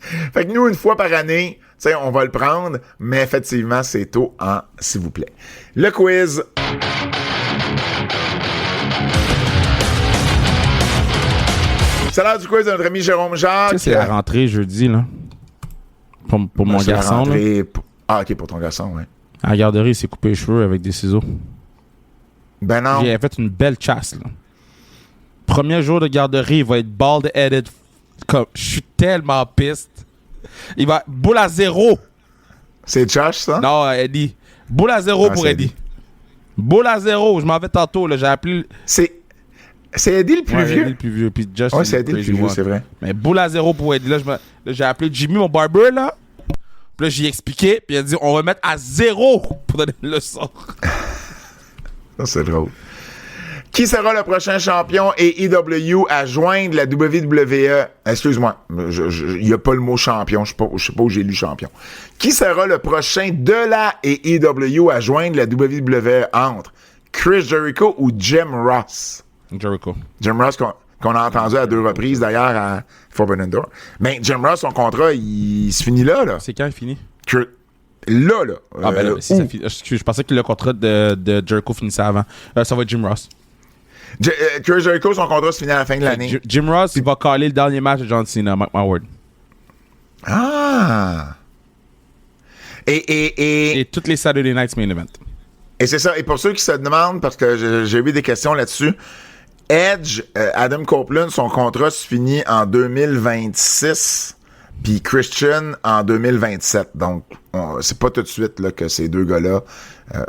Speaker 1: Fait que nous, une fois par année, tu sais, on va le prendre, mais effectivement, c'est tôt en s'il vous plaît. Le quiz... C'est l'heure du quiz de notre ami Jérôme Jacques.
Speaker 2: C'est la rentrée jeudi, là. Pour mon garçon, là.
Speaker 1: Ah, OK, pour ton garçon, oui.
Speaker 2: À la garderie, il s'est coupé les cheveux avec des ciseaux.
Speaker 1: Ben non.
Speaker 2: Il a fait une belle chasse, là. Premier jour de garderie, il va être bald-headed. Comme, je suis tellement piste. Il va... Boule à 0.
Speaker 1: C'est Josh, ça?
Speaker 2: Non, Eddie. Boule à 0 pour Eddie. Boule à 0. Je m'en vais tantôt, là. J'ai appelé...
Speaker 1: C'est Eddie le plus vieux?
Speaker 2: Eddie le plus vieux. Puis Josh,
Speaker 1: c'est Eddie le plus vieux, c'est vrai.
Speaker 2: Mais boule à 0 pour Eddie. Là, j'ai appelé Jimmy, mon barber, là. Puis là, j'ai expliqué. Puis il a dit, on va mettre à 0 pour donner une leçon.
Speaker 1: Ça, c'est drôle. Qui sera le prochain champion AEW à joindre la WWE? Excuse-moi, il n'y a pas le mot champion. Je ne sais pas où j'ai lu champion. Qui sera le prochain de la AEW à joindre la WWE entre Chris Jericho ou Jim Ross? Jim Ross qu'on a entendu à 2 reprises d'ailleurs à Forbidden Door. Mais Jim Ross, son contrat, il se finit là.
Speaker 2: C'est quand il finit?
Speaker 1: Là.
Speaker 2: Ah ben là, si ça finit. Je pensais que le contrat de Jericho finissait avant. Ça va être Jim Ross.
Speaker 1: Chris Jericho, son contrat se finit à la fin de l'année.
Speaker 2: Jim Ross, il va caller le dernier match de John Cena, mark my word.
Speaker 1: Ah!
Speaker 2: Et toutes les Saturday Nights main event.
Speaker 1: Et c'est ça. Et pour ceux qui se demandent, parce que j'ai eu des questions là-dessus, Edge, Adam Copeland, son contrat se finit en 2026, puis Christian en 2027. Donc, c'est pas tout de suite là, que ces deux gars-là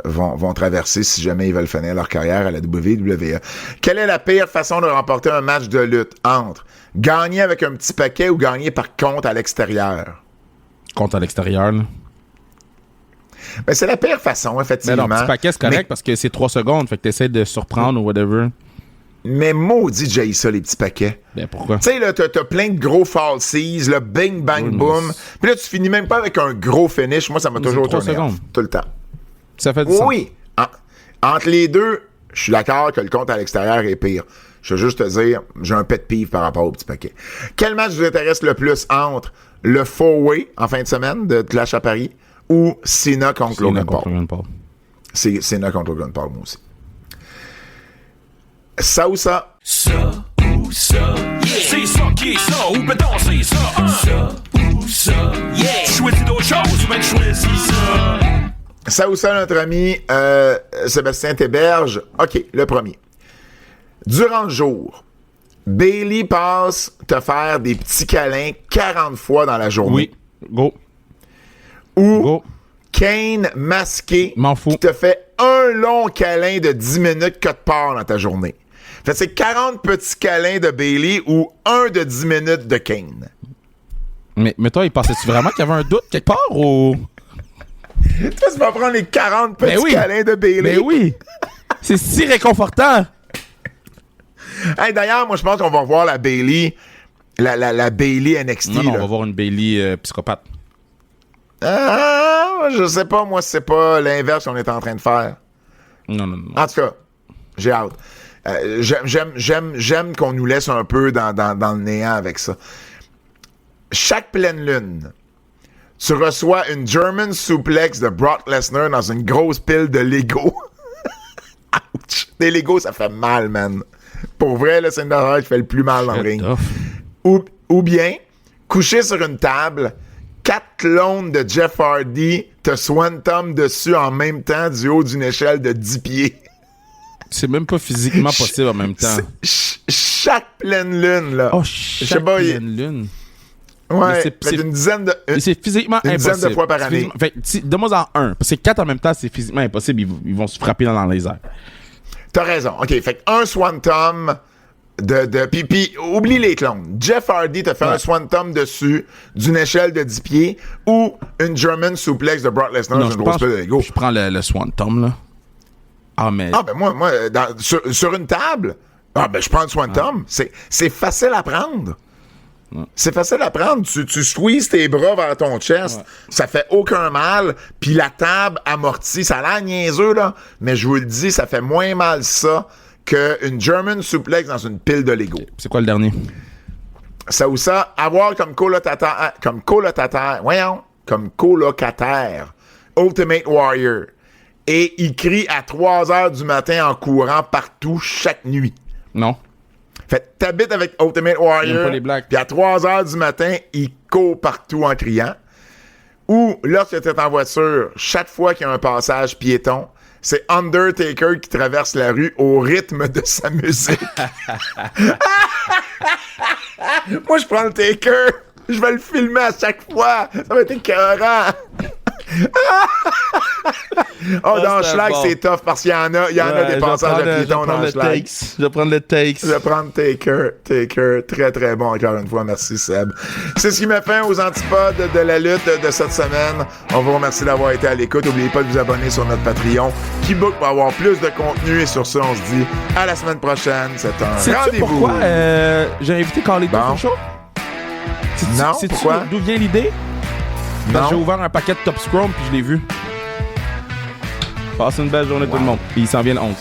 Speaker 1: vont traverser si jamais ils veulent finir leur carrière à la WWE. Quelle est la pire façon de remporter un match de lutte entre gagner avec un petit paquet ou gagner par compte à l'extérieur?
Speaker 2: Compte à l'extérieur, là.
Speaker 1: Ben, c'est la pire façon, effectivement.
Speaker 2: Mais non, petit paquet, c'est correct parce que c'est 3 secondes, fait que t'essaies de surprendre ou whatever.
Speaker 1: Mais maudit j'ai ça, les petits paquets.
Speaker 2: Ben pourquoi?
Speaker 1: Tu sais, là, t'as plein de gros falsies, le bing, bang, boom. Puis là, tu finis même pas avec un gros finish. Moi, ça m'a toujours tourné off, tout le temps.
Speaker 2: Ça fait du sens.
Speaker 1: Oui. Entre les deux, je suis d'accord que le compte à l'extérieur est pire. Je veux juste te dire, j'ai un pet peeve par rapport au petit paquet. Quel match vous intéresse le plus entre le four-way en fin de semaine de Clash à Paris ou Cena contre Logan Paul? C'est Cena contre Logan Paul, moi aussi. Ça ou ça?
Speaker 3: Ça ou ça, yeah. C'est ça qui est ça, ou peut danser ça, hein? Ça ou ça, yeah. Choisis d'autres choses, mais choisis ça.
Speaker 1: Ça ou ça, notre ami Sébastien Théberge. OK, le premier. Durant le jour, Bayley passe te faire des petits câlins 40 fois dans la journée.
Speaker 2: Oui, go.
Speaker 1: Ou Kane masqué qui te fait un long câlin de 10 minutes quelque part dans ta journée. Fait que c'est 40 petits câlins de Bayley ou un de 10 minutes de Kane.
Speaker 2: Mais toi, il pensait-tu vraiment qu'il y avait un doute quelque part ou...
Speaker 1: Toi, tu vas prendre les 40 petits câlins de Bayley.
Speaker 2: Mais oui! C'est si réconfortant!
Speaker 1: Hey, d'ailleurs, moi, je pense qu'on va voir la Bayley La Bayley NXT.
Speaker 2: Non,
Speaker 1: là.
Speaker 2: on va voir une Bayley psychopathe.
Speaker 1: Je sais pas, moi, c'est pas l'inverse qu'on est en train de faire.
Speaker 2: Non.
Speaker 1: En tout cas, j'ai hâte. J'aime qu'on nous laisse un peu dans le néant avec ça. Chaque pleine lune, tu reçois une German suplex de Brock Lesnar dans une grosse pile de Lego. Ouch! Des Lego, ça fait mal, man. Pour vrai, là, c'est une affaire qui fait le plus mal dans le ring. Ou bien, couché sur une table, 4 clones de Jeff Hardy te swantom dessus en même temps du haut d'une échelle de 10 pieds.
Speaker 2: C'est même pas physiquement possible en même temps.
Speaker 1: Chaque pleine lune, là.
Speaker 2: Oh, chaque pleine lune.
Speaker 1: Ouais, c'est une dizaine de...
Speaker 2: c'est physiquement impossible.
Speaker 1: Une dizaine de fois par année.
Speaker 2: Fait, donne-moi en un. Parce que 4 en même temps, c'est physiquement impossible. Ils vont se frapper dans les airs.
Speaker 1: T'as raison. OK, fait un swantom de pipi. Oublie les clones. Jeff Hardy te fait un swantom dessus d'une échelle de 10 pieds ou une German suplex de Brock Lesnar dans une grosse pile de Lego.
Speaker 2: Je prends le swantom, là.
Speaker 1: Ben moi sur une table, je prends le swantom. C'est facile à prendre. C'est facile à prendre. Tu squeezes tes bras vers ton chest. Ça fait aucun mal. Puis la table amortit. Ça a l'air niaiseux, là. Mais je vous le dis, ça fait moins mal ça qu'une German suplex dans une pile de Lego.
Speaker 2: C'est quoi le dernier?
Speaker 1: Ça ou ça, avoir comme colocataire, Ultimate Warrior. Et il crie à 3h du matin en courant partout chaque nuit.
Speaker 2: Non.
Speaker 1: Fait t'habites avec Ultimate Warrior, puis à 3h du matin, il court partout en criant. Ou, lorsque tu es en voiture, chaque fois qu'il y a un passage piéton, c'est Undertaker qui traverse la rue au rythme de sa musique. Moi, je prends le Taker. Je vais le filmer à chaque fois. Ça va être écœurant. Dans Schlag, c'est tough parce qu'il y en a des passages de piétons dans Schlag.
Speaker 2: Je vais prendre le Takes.
Speaker 1: Je vais prendre Taker. Très, très bon, encore une fois. Merci, Seb. C'est ce qui met fin aux antipodes de la lutte de cette semaine. On vous remercie d'avoir été à l'écoute. N'oubliez pas de vous abonner sur notre Patreon, Keybook, pour avoir plus de contenu. Et sur ce, on se dit à la semaine prochaine. C'est un rendez-vous.
Speaker 2: Pourquoi j'ai invité Carlito sur le show?
Speaker 1: Non, pourquoi?
Speaker 2: D'où vient l'idée? J'ai ouvert un paquet de Top Scrum puis je l'ai vu. Passe une belle journée tout le monde. Puis il s'en vient le 11.